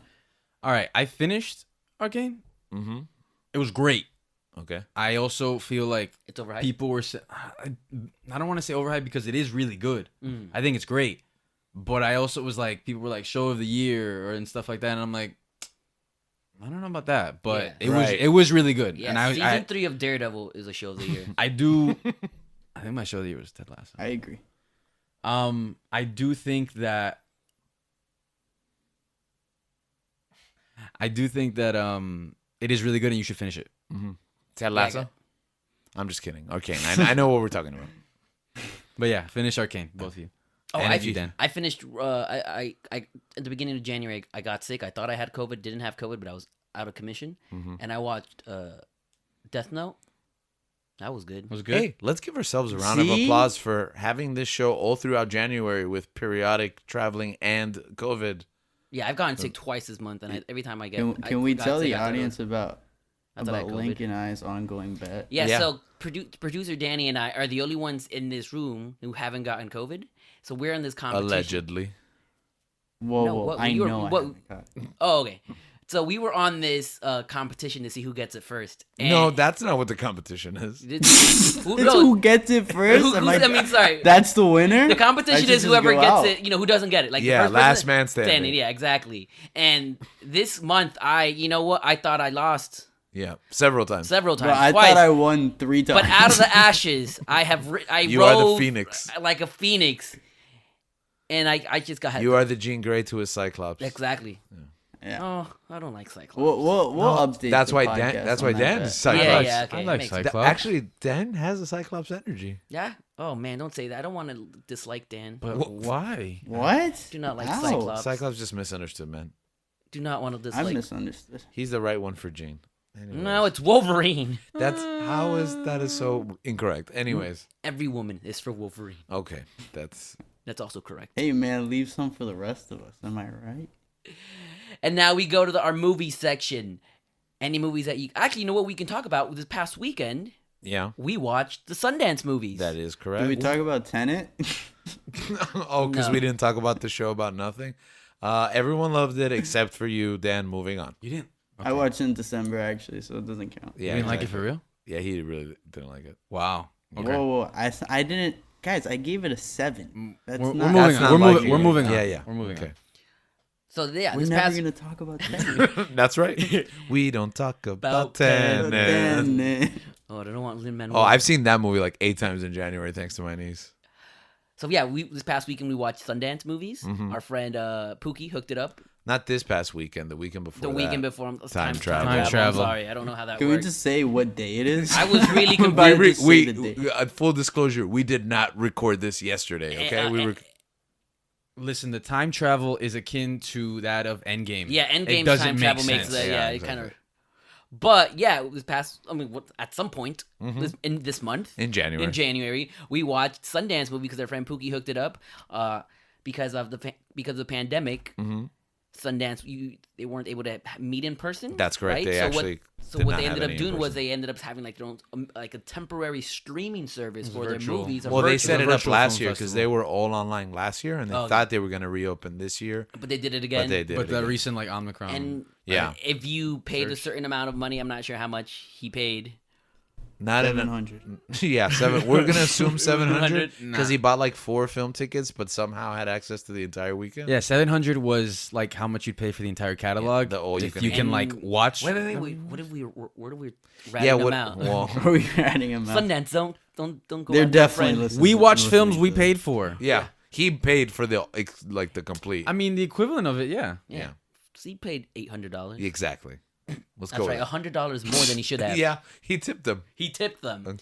All right, I finished Arcane. Mm-hmm. It was great. Okay. I also feel like It's overhyped. people were. I don't want to say overhyped because it is really good. Mm. I think it's great, but I also was like, people were like show of the year and stuff like that, and I'm like, I don't know about that, but Yeah. it was really good. Yeah, And season 3 of Daredevil is a show of the year. I do. I think my show of the year was Ted Lasso. I agree. I do think that. It is really good, and you should finish it. Mm-hmm. Ted Yeah, I Lasso? got- I'm just kidding. Arcane. I know what we're talking about. But yeah, finish Arcane, both of you. Oh, And I, you, Dan. I finished. I at the beginning of January, I got sick. I thought I had COVID. Didn't have COVID, but I was out of commission, Mhm. and I watched Death Note. That was good. Was it good? Hey, let's give ourselves a round of See? applause for having this show all throughout January with periodic traveling and COVID. Yeah, I've gotten sick twice this month, and every time I get, Can we got tell sick, the I thought it audience was- about I thought I had Link COVID. and I's ongoing bet? Yeah, Yeah. so producer Danny and I are the only ones in this room who haven't gotten COVID. So we're in this competition. Allegedly. Whoa, No, whoa! what- I you were- know. I what- haven't got it. Oh, okay. So we were on this competition to see who gets it first. And No, that's not what the competition is. who, It's no, who gets it first. who- Am I sorry. That's the winner. The I competition should is just whoever go gets out. it, who doesn't get it. Like the Yeah, first last person man standing. Yeah, exactly. And this month, you know what? I thought I lost Yeah, several times. several Bro, times. I twice. thought I won 3 times. But out of the ashes, I You are the rose phoenix. like a phoenix, and I just got You are the Jean Grey to a Cyclops. exactly. yeah. Oh, I don't like Cyclops. We'll update. That's the why podcast Dan. That's on why that Dan bet. is Cyclops. Yeah, yeah, okay. I like makes sense. Cyclops. Actually, Dan has a Cyclops energy. Yeah. Oh man, don't say that. I don't want to dislike Dan. But why? What? Do not like How? Cyclops. Cyclops just misunderstood, man. Do not want to I dislike. misunderstood. He's the right one for Jean. Anyways. No, it's Wolverine. That's how is that is so incorrect. Anyways, Every woman is for Wolverine. okay, that's That's also correct. Hey man, leave some for the rest of us. Am I right? And now we go to our movie section. Any movies that you actually, you know what we can talk about? This past weekend, yeah, we watched the Sundance movies. that is Did correct. we talk about Tenet? Oh, because No. we didn't talk about the show about nothing. Everyone loved it except for you, Dan. Moving on. You didn't. I watched it in December actually, so it doesn't count. Yeah, You didn't like it exactly. for real? Yeah, he really didn't like it. Wow. Okay. Whoa! I didn't, guys. I gave it a 7. That's We're not. moving That's on. not We're moving. liking We're it. moving on. Yeah, yeah. We're moving Okay. on. So yeah, We're this never past gonna talk about Tenet. That's right. We don't talk about Tenet. Tenet. Oh, I don't want Lin Manuel. Oh, I've seen that movie like 8 times in January thanks to my niece. So yeah, this past weekend we watched Sundance movies. Mm-hmm. Our friend Pookie hooked it up. Not this past weekend, the weekend before. The that. weekend before Time travel. Time travel. I'm sorry, I don't know how that Can we works. just say what day it is? I was really I'm about to confused. just say the day. Full disclosure, we did not record this yesterday. Okay, we were. Listen, the time travel is akin to that of Endgame. Yeah, It Endgame doesn't time make travel makes sense. that. Yeah, Yeah, it exactly. kind of. But yeah, it was past. I mean, at some point in this month, In January. in January, we watched Sundance movie because our friend Pookie hooked it up. Because of the pandemic, Mm-hmm. Sundance, they weren't able to meet in person. That's correct. Right? They So actually what they ended up doing was they ended up having like their own like a temporary streaming service for virtual. their movies. Well, they set it up virtual last film year because festival. they were all online last year, and they thought they were going to reopen this year, but they did it again. but they did. But it the again. recent like Omicron. And Yeah. if you paid a certain amount of money, I'm not sure how much he paid. Not in 700. Yeah, we're gonna assume 700 Nah. because he bought like 4 film tickets, but somehow had access to the entire weekend. yeah, 700 was like how much you'd pay for the entire catalog. the all you if can you eat. can like And- watch. Wait. What if we? Where do we ratting Yeah. them What? out? Well, Are we ratting them out? Sundance, don't go. They're on that definitely friend. listening. We watch listening films to we this. paid for. yeah, he paid for the like the complete. I mean, the equivalent of it, yeah. yeah, So he paid $800. exactly. Let's That's go. right, with $100 more than he should it. have. Yeah, he tipped them. He tipped them.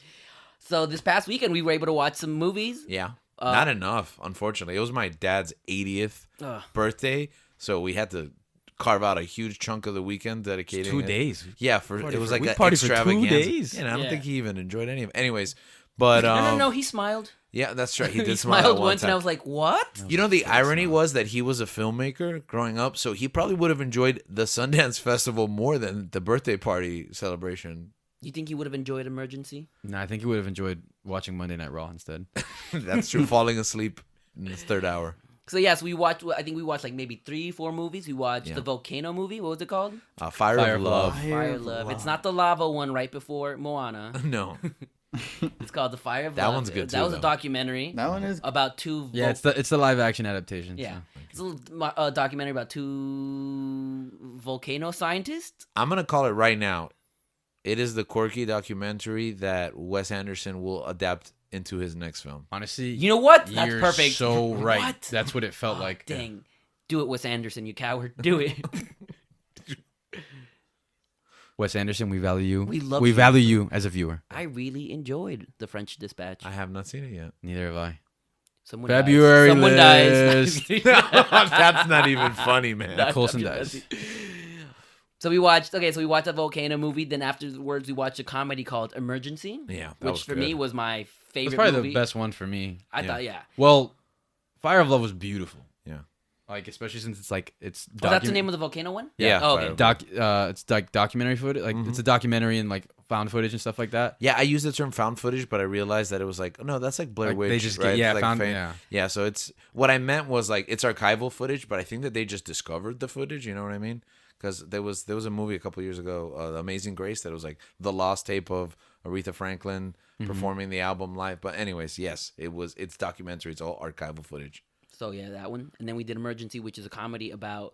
So this past weekend we were able to watch some movies. Yeah, not enough. Unfortunately, it was my dad's 80th Ugh. birthday, so we had to carve out a huge chunk of the weekend dedicating 2 it. days. Yeah, it was like an partied for 2 extravaganza. days. Yeah, and I don't Yeah. think he even enjoyed any of it. Anyways, but No, he smiled. yeah, that's right. He He did smile smiled at one once, time. and I was like, "What?" You know, the irony was that he was a filmmaker growing up, so he probably would have enjoyed the Sundance Festival more than the birthday party celebration. You think he would have enjoyed Emergency? No, I think he would have enjoyed watching Monday Night Raw instead. That's true. Falling asleep in the third hour. So yes, we watched. I think we watched like maybe 3-4 movies. We watched Yeah. the volcano movie. What was it called? Fire Fire of of Love. Love. Fire of Love. It's not the lava one right before Moana. No. It's called the Fire of That Love. one's good, That too, was a though. documentary That one is. about two. Yeah, it's the live action adaptation. Yeah, so. it's a little documentary about two volcano scientists. I'm going to call it right now. It is the quirky documentary that Wes Anderson will adapt into his next film. Honestly, You know what? That's you're perfect. so right. What? That's what it felt Oh, like. Dang. Do it, Wes Anderson, you coward. Do it. Wes Anderson, we value you. We love We you. value you as a viewer. I really enjoyed The French Dispatch. I have not seen it yet. Neither have I. Someone February dies. Someone list. dies. That's not even funny, man. Not Coulson WSD. dies. So we watched a volcano movie. Then afterwards, we watched a comedy called Emergency. Yeah, that which was for good. me was my It's favorite probably movie. the best one for me. I Yeah. thought, yeah. Well, Fire of Love was beautiful. Yeah. Like, especially since it's like it's. Oh, that's the name of the volcano one? Yeah. Oh, Fire okay. of Love. It's like documentary footage. Like it's a documentary and like found footage and stuff like that. Yeah, I used the term found footage, but I realized that it was like, no, that's like Blair Like, Witch. they just get- right? yeah, It's like found- fan- yeah. Yeah, so it's what I meant was like it's archival footage, but I think that they just discovered the footage. You know what I mean? Because there was a movie a couple years ago, Amazing Grace, that was like the lost tape of Aretha Franklin performing the album live. But anyways, yes, it's documentary. It's all archival footage. So yeah, that one. And then we did Emergency, which is a comedy about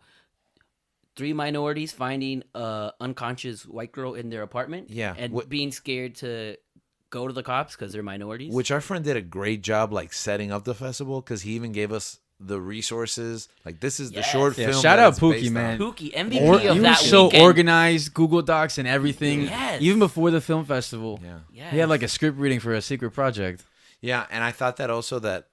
3 minorities finding a unconscious white girl in their apartment. Yeah. And being scared to go to the cops because they're minorities. Which our friend did a great job like setting up the festival because he even gave us the resources. Like this is the Yes. short Yeah, film. shout that out it's Pookie, based on. man. Pookie, MVP Or, of he that was so weekend. organized, Google Docs and everything. Yes. Even before the film festival. Yeah. Yes. He had like a script reading for a secret project. Yeah, and I thought that also that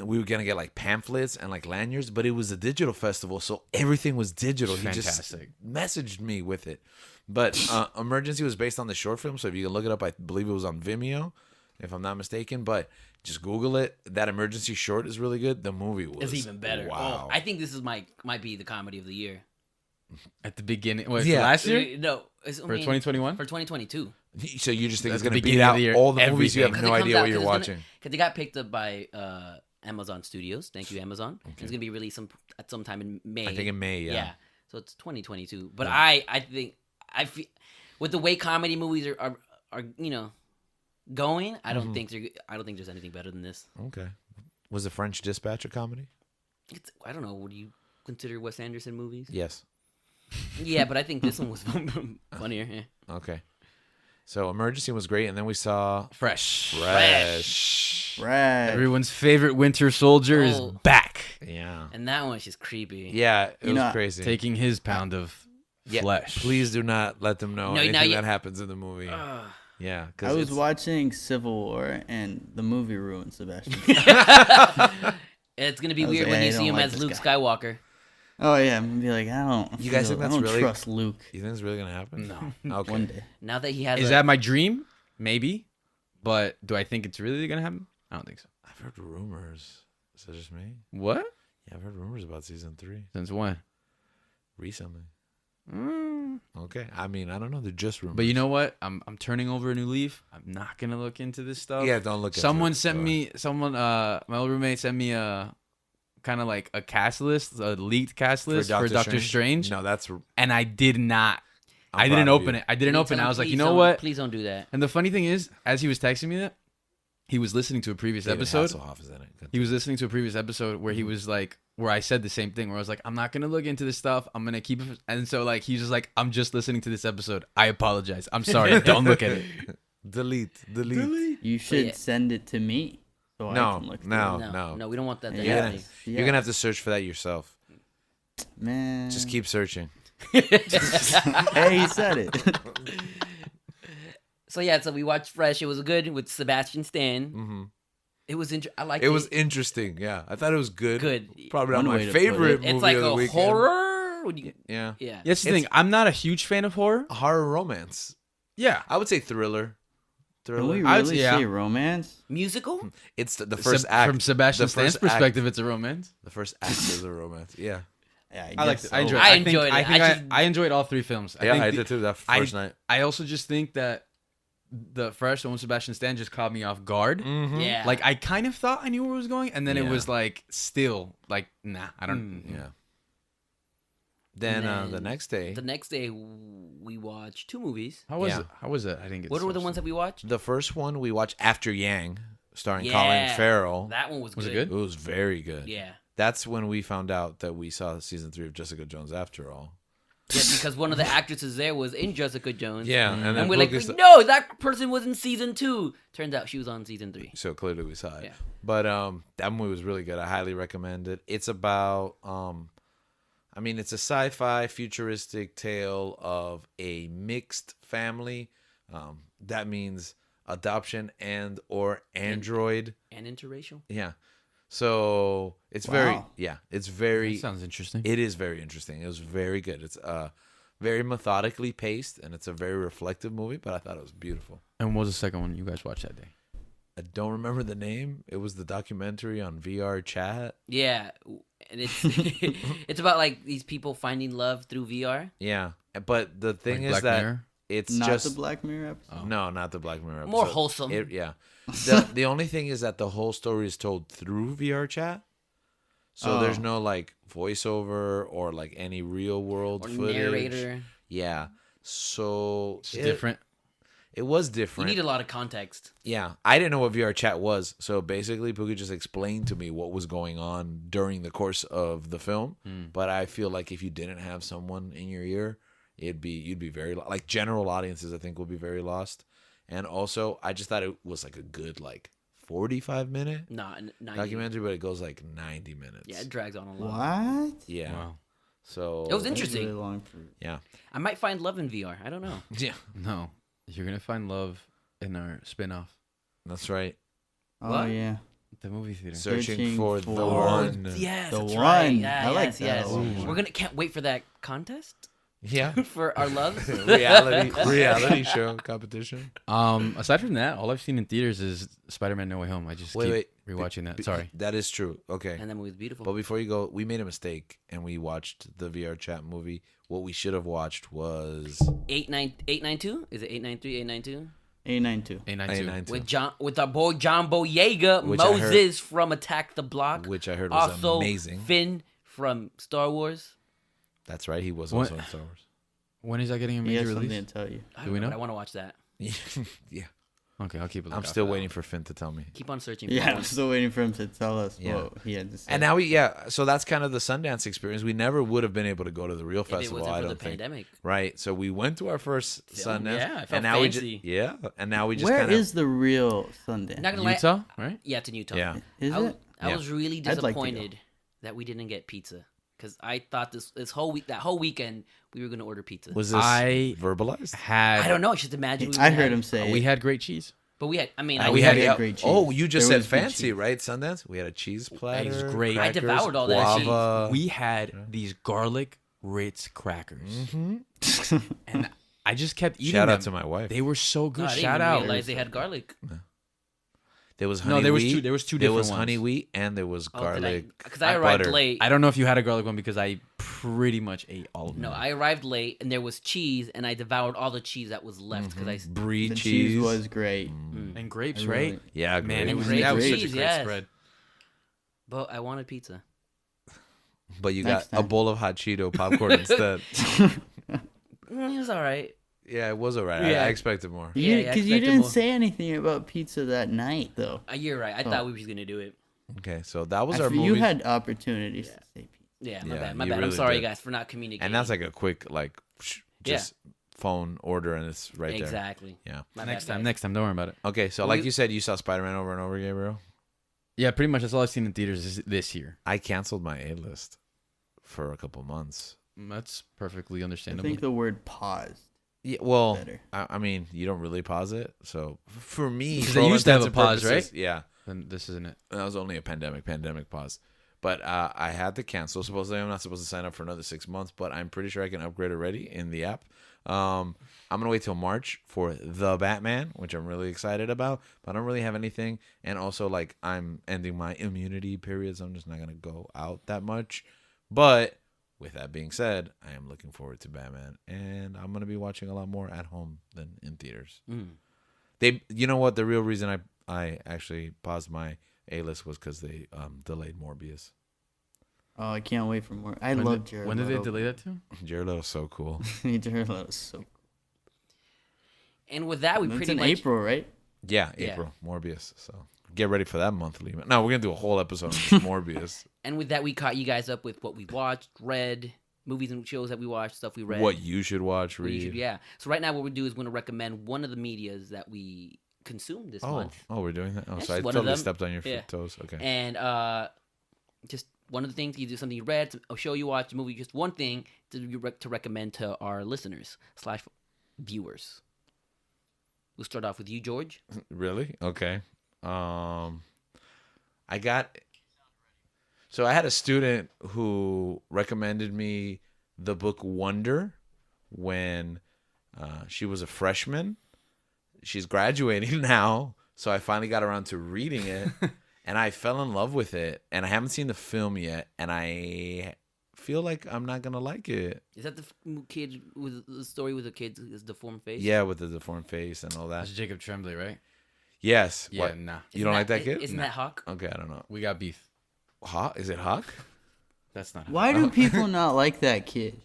we were gonna get like pamphlets and like lanyards, but it was a digital festival, so everything was digital. He Fantastic. just messaged me with it. But Emergency was based on the short film, so if you can look it up, I believe it was on Vimeo, if I'm not mistaken. But just Google it. That Emergency short is really good. The movie was It's even better. Wow. Oh, I think this is might be the comedy of the year. At the beginning. Wait, Yeah. last year? No. For 2021? For 2022. So you just think At it's the gonna beat beginning of out the year, all the movies you have everything. no idea what you're watching. Because they got picked up by Amazon Studios. Thank you, Amazon. It's gonna be released at some time in May. I think in May. Yeah. So it's 2022. But Yeah. I think I feel with the way comedy movies are going, I don't think there's anything better than this. Okay. Was the French Dispatch a comedy? I don't know. Would you consider Wes Anderson movies? Yes. Yeah, but I think this one was funnier. Yeah. Okay. So Emergency was great, and then we saw Fresh. Fresh. Right. Everyone's favorite winter soldier is Oh. back. Yeah. And that one's just creepy. Yeah, it You was know, crazy. Taking his pound of Yeah, flesh. Please do not let them know No, now anything you- that happens in the movie. Ugh. Yeah, I because was watching Civil War and the movie ruined Sebastian. It's gonna be I was weird like, when I you see don't him like as this Luke guy. Skywalker. Oh yeah, I'm gonna be like, I don't. You guys think that's I don't really- trust Luke. you think it's really gonna happen? No. Okay. One day. Now that he has Is that my dream? Maybe. But do I think it's really going to happen? I don't think so. I've heard rumors. Is that just me? What? Yeah, I've heard rumors about season 3. Since when? recently. Okay. I mean, I don't know. They're just rumors. But you know what? I'm turning over a new leaf. I'm not gonna look into this stuff. Yeah, don't look. Someone sent me. My old roommate sent me a kind of like a cast list, a leaked cast list for Doctor Strange. No, that's. And I did not. I didn't open it. I didn't open it. I was like, you know what? Please don't do that. And the funny thing is, as he was texting me that, he was listening to a previous episode. Hasselhoff is in it. He was listening to a previous episode where he was like, where I said the same thing, where I was like, I'm not gonna look into this stuff. I'm gonna keep it. And so like he's just like, I'm just listening to this episode. I apologize. I'm sorry. Don't look at it. Delete. You should send it to me. So I can look through it. No, we don't want that. Yes. You're gonna have to search for that yourself. Man. Just keep searching. Hey, he said it. So we watched Fresh. It was good with Sebastian Stan. Mm-hmm. It was I liked it. It was interesting. Yeah, I thought it was good. Good. Probably not One my way to put favorite it. movie It's like of the a weekend. horror. Yeah. Yeah. That's the thing. I'm not a huge fan of horror. Horror romance. Yeah. I would say thriller. Can we I would really say, yeah. say romance? Musical. It's the first act. From Sebastian The Stan's first act. perspective, it's a romance. The first act is a romance. Yeah. Yeah, I liked guess it. I so. enjoyed it. I enjoyed it. I think I just- I enjoyed all three films. Yeah, think I did too. That first night. I also just think that the Fresh, the one with Sebastian Stan, just caught me off guard. Mm-hmm. Yeah. Like I kind of thought I knew where it was going, and then it Yeah. was like still like nah, I don't. Yeah. Then And the next day, The next day we watched 2 movies. How was Yeah. it? How was it? I didn't get. What were the ones that we watched? the first one we watched After Yang, starring Yeah. Colin Farrell. That one was good. Was it good? It was very good. Yeah. That's when we found out that we saw season 3 of Jessica Jones after all. Yeah, because one of the actresses there was in Jessica Jones. Yeah, and then And we're like, Lucas- no, that person was in season 2. Turns out she was on season 3. so clearly we saw it. Yeah. But that movie was really good. I highly recommend it. It's about I mean, it's a sci-fi futuristic tale of a mixed family. That means adoption and or android. And interracial. Yeah. So it's Wow. it's very Sounds interesting. it is very interesting. It was very good. It's very methodically paced and it's a very reflective movie, but I thought it was beautiful. And what was the second one you guys watched that day? I don't remember the name. It was the documentary on VR chat. Yeah. And it's it's about like these people finding love through VR. Yeah. But the thing Like is Black that Mirror? it's Not just the Black Mirror episode. Oh. no, not the Black Mirror episode. More wholesome. Yeah. The only thing is that the whole story is told through VR chat. So there's Oh. no like voiceover or like any real world Or footage. narrator. Yeah. So It's different. It was You different. need a lot of context. Yeah, I didn't know what VR chat was, so basically Pookie just explained to me what was going on during the course of the film. But I feel like if you didn't have someone in your ear, you'd be very like general audiences. I think would be very lost. And also, I just thought it was like a good like 45-minute Not 90. documentary, but it goes like 90 minutes. Yeah, it drags on a lot. What? Yeah. Wow. So It was That's interesting. really long for... Yeah. I might find love in VR. I don't know. Yeah. No, you're gonna find love in our spin-off, That's right. Oh, What? yeah. the movie theater. Searching for the for- one. Yes, The that's one. right. Yeah, I like yes, that yes. a lot. We're gonna can't wait for that contest Yeah. for our love. reality show competition. Aside from that, all I've seen in theaters is Spider-Man: No Way Home. I just keep rewatching that. Sorry. That is true. Okay. And that movie's beautiful. But before you go, we made a mistake and we watched the VR chat movie. What we should have watched was 892? Is it 893, 892? 892. A92. With our boy John Boyega, Which I heard- Moses from Attack the Block, which I heard was also amazing. Finn from Star Wars. That's right. He was What? also in Star Wars. When is that getting a He major has something release? to tell you. I Do we don't know? But I want to watch that. Yeah. Okay, I'll keep it. I'm still waiting for Finn to tell me. Keep on searching. For Yeah, that I'm still waiting for him to tell us Yeah. what he had to say. And now so that's kind of the Sundance experience. We never would have been able to go to the real if it festival, wasn't I for don't the think. pandemic. Right. So we went to our first Film, Sundance. yeah, I felt and now fancy. and now we just Where kind of is the real Sundance? Not gonna lie. Utah, right? Yeah, it's in Utah. Yeah. Is I it? Yeah. was really I'd like to go. disappointed that we didn't get pizza because I thought that whole weekend we were gonna order pizza. Was this I verbalized? Had I don't know. I just imagine. I heard him say we had great cheese. but we had. I mean, We had great cheese. Oh, you just There said was good fancy, cheese. right? Sundance. We had a cheese platter. was great. I crackers, devoured all that cheese. guava. We had these garlic Ritz crackers, and I just kept eating Shout them. out to my wife. They were so No, good. I didn't Shout even out. realize they had garlic. There was honey No, there was wheat. two. There was two There different was ones. honey wheat and there was garlic. Because I arrived butter. late. I don't know if you had a garlic one because I pretty much ate all of them. No, I arrived late and there was cheese, and I devoured all the cheese that was left because I. Brie The cheese. cheese was great. And grapes, I right? really- Yeah, Man, great. it was Great that was such a cheese, great yes. spread. But I wanted pizza. But you Next got a time. bowl of hot Cheeto popcorn instead. It was all right. Yeah, it was alright. Yeah. I expected more. Yeah, I Because you expected didn't more. say anything about pizza that night, though. You're right. I thought we were just gonna do it. Okay, so that was I our feel movie. you had opportunities to say pizza. Yeah, Yeah, my you bad. I'm really sorry, did. guys, for not communicating. And that's like a quick just phone order and it's right there. exactly. Yeah. My Next bad, time, guys. next time. Don't worry about it. Okay, so Well, like you said, you saw Spider-Man over and over again, bro. Yeah, pretty much that's all I've seen in theaters this year. I canceled my A-list for a couple months. That's perfectly I understandable. think the word paused. Yeah, well, Better. I mean, you don't really pause it. So for me, Because for they all used to have intents a and pause, purposes, right? Yeah, Then this isn't it. that was only a pandemic pause. But I had to cancel. Supposedly, I'm not supposed to sign up for another 6 months, but I'm pretty sure I can upgrade already in the app. I'm gonna wait till March for The Batman, which I'm really excited about. But I don't really have anything, and also like I'm ending my immunity period, so I'm just not gonna go out that much. But with that being said, I am looking forward to Batman, and I'm gonna be watching a lot more at home than in theaters. You know what? The real reason I actually paused my A-list was because they delayed Morbius. Oh, I can't wait for more. I When love did- Jared When did they Leto. delay that to? Jared Leto's so cool. Jared Leto's so cool. And with that, we That's pretty in much. April, right? Yeah, Yeah. April Morbius. So get ready for that monthly. No, we're gonna do a whole episode on just Morbius. And with that, we caught you guys up with what we watched, read, movies and shows that we watched, stuff we read. What you should watch, what you read. should- yeah. So right now, what we do is we're gonna recommend one of the medias that we consumed this month. Oh, we're doing that. Oh, Yes, so I one of totally them. stepped on your Yeah. toes. Okay. And just one of the things you do, something you read, a show you watched, a movie, just one thing to recommend to our listeners / viewers. We'll start off with you, George. Really? Okay. I got. So I had a student who recommended me the book Wonder when she was a freshman. She's graduating now, so I finally got around to reading it, and I fell in love with it. And I haven't seen the film yet, and I feel like I'm not gonna like it. Is that the kid with the story with the kid's deformed face? Yeah, with the deformed face and all that. That's Jacob Tremblay, right? Yes. Yeah, What? nah. You don't like that kid? Isn't Nah. that Hawk? Okay, I don't know. We got beef. Hawk? Is it Hawk? That's not. Why do people not like that kid?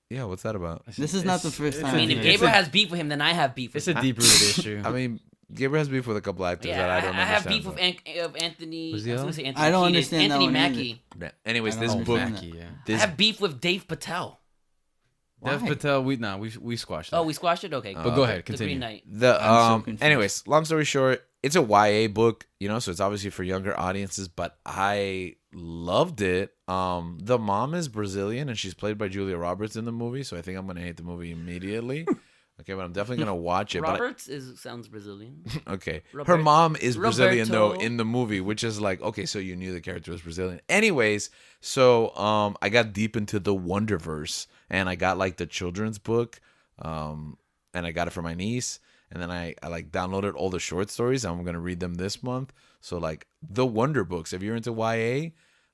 Yeah. What's that about? This is not the first it's time. I mean, if It's Gabriel a- has beef with him, then I have beef with It's a him. deep-rooted issue. I mean, Gabriel has beef with a couple actors Yeah, that I don't I have understand. beef with Anthony. Was he I was on? gonna say Anthony I don't Kiedis. understand that Anthony one Mackie. Yeah. Anyways, I this don't book. understand Mackie, yeah. I This have beef with Dave Patel. Dev Why? Patel, we squashed that. Oh, we squashed it. Okay, but cool. go ahead, The continue. Green Knight. the I'm so confused. anyways, long story short, it's a YA book, so it's obviously for younger audiences, but I loved it. The mom is Brazilian and she's played by Julia Roberts in the movie, so I think I'm gonna hate the movie immediately. Okay, but I'm definitely gonna watch it. Roberts sounds Brilliant. But okay, her Robert- mom is Brazilian though Roberto. in the movie, which is like, okay, so you knew the character was Brazilian. Anyways, so I got deep into the Wonderverse and I got like the children's book, and I got it for my niece. And then I like downloaded all the short stories. I'm gonna read them this month. So like the Wonder Books, if you're into YA,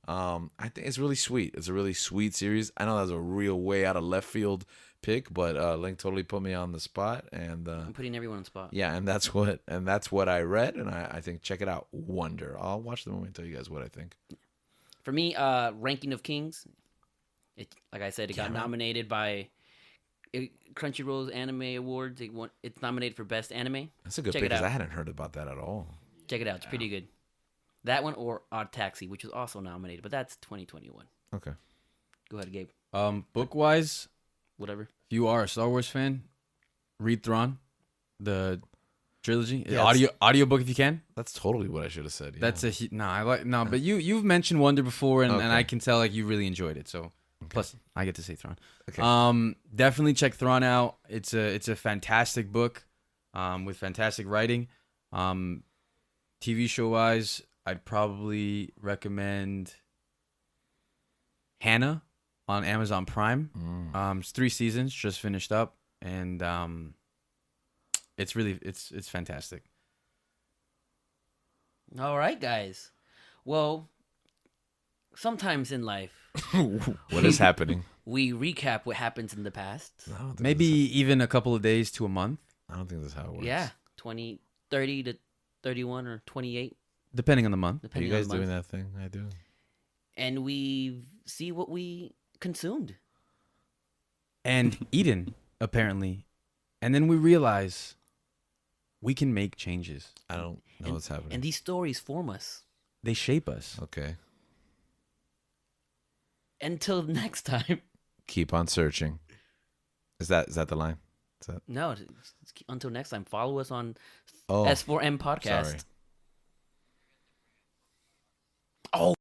I think it's really sweet. It's a really sweet series. I know that's a real way out of left field pick, but Link totally put me on the spot, and I'm putting everyone on the spot. yeah, and that's what I read, and I think check it out. Wonder. I'll watch the movie and tell you guys what I think. For me, Ranking of Kings. It, like I said, it got nominated by Crunchyroll's Anime Awards. It's nominated for Best Anime. That's a good Check pick it because I out. hadn't heard about that at all. Check it out. It's pretty good. That one or Odd Taxi, which was also nominated, but that's 2021. Okay. Go ahead, Gabe. Book-wise, Whatever. if you are a Star Wars fan, read Thrawn, the trilogy. Yeah, Audiobook if you can. That's totally what I should have said. Yeah. That's but you've mentioned Wonder before, and Okay. I can tell like you really enjoyed it. So plus I get to say Thrawn. Okay. Definitely check Thrawn out. It's a fantastic book, with fantastic writing. TV show wise, I'd probably recommend Hannah on Amazon Prime. It's 3 seasons, just finished up, and it's really it's fantastic. All right, guys. Well, sometimes in life, What is happening? We recap what happens in the past. Maybe even a couple of days to a month. I don't think that's how it works. Yeah, 30 to 31 or 28. Depending on the month. Are you guys doing that thing? I do. And we see what we consumed. And Eden, apparently. And then we realize we can make changes. I don't know what's happening. And these stories form us. They shape us. Okay. Until next time. Keep on searching. Is that the line? No, until next time. Follow us on S4M Podcast. Sorry. Oh.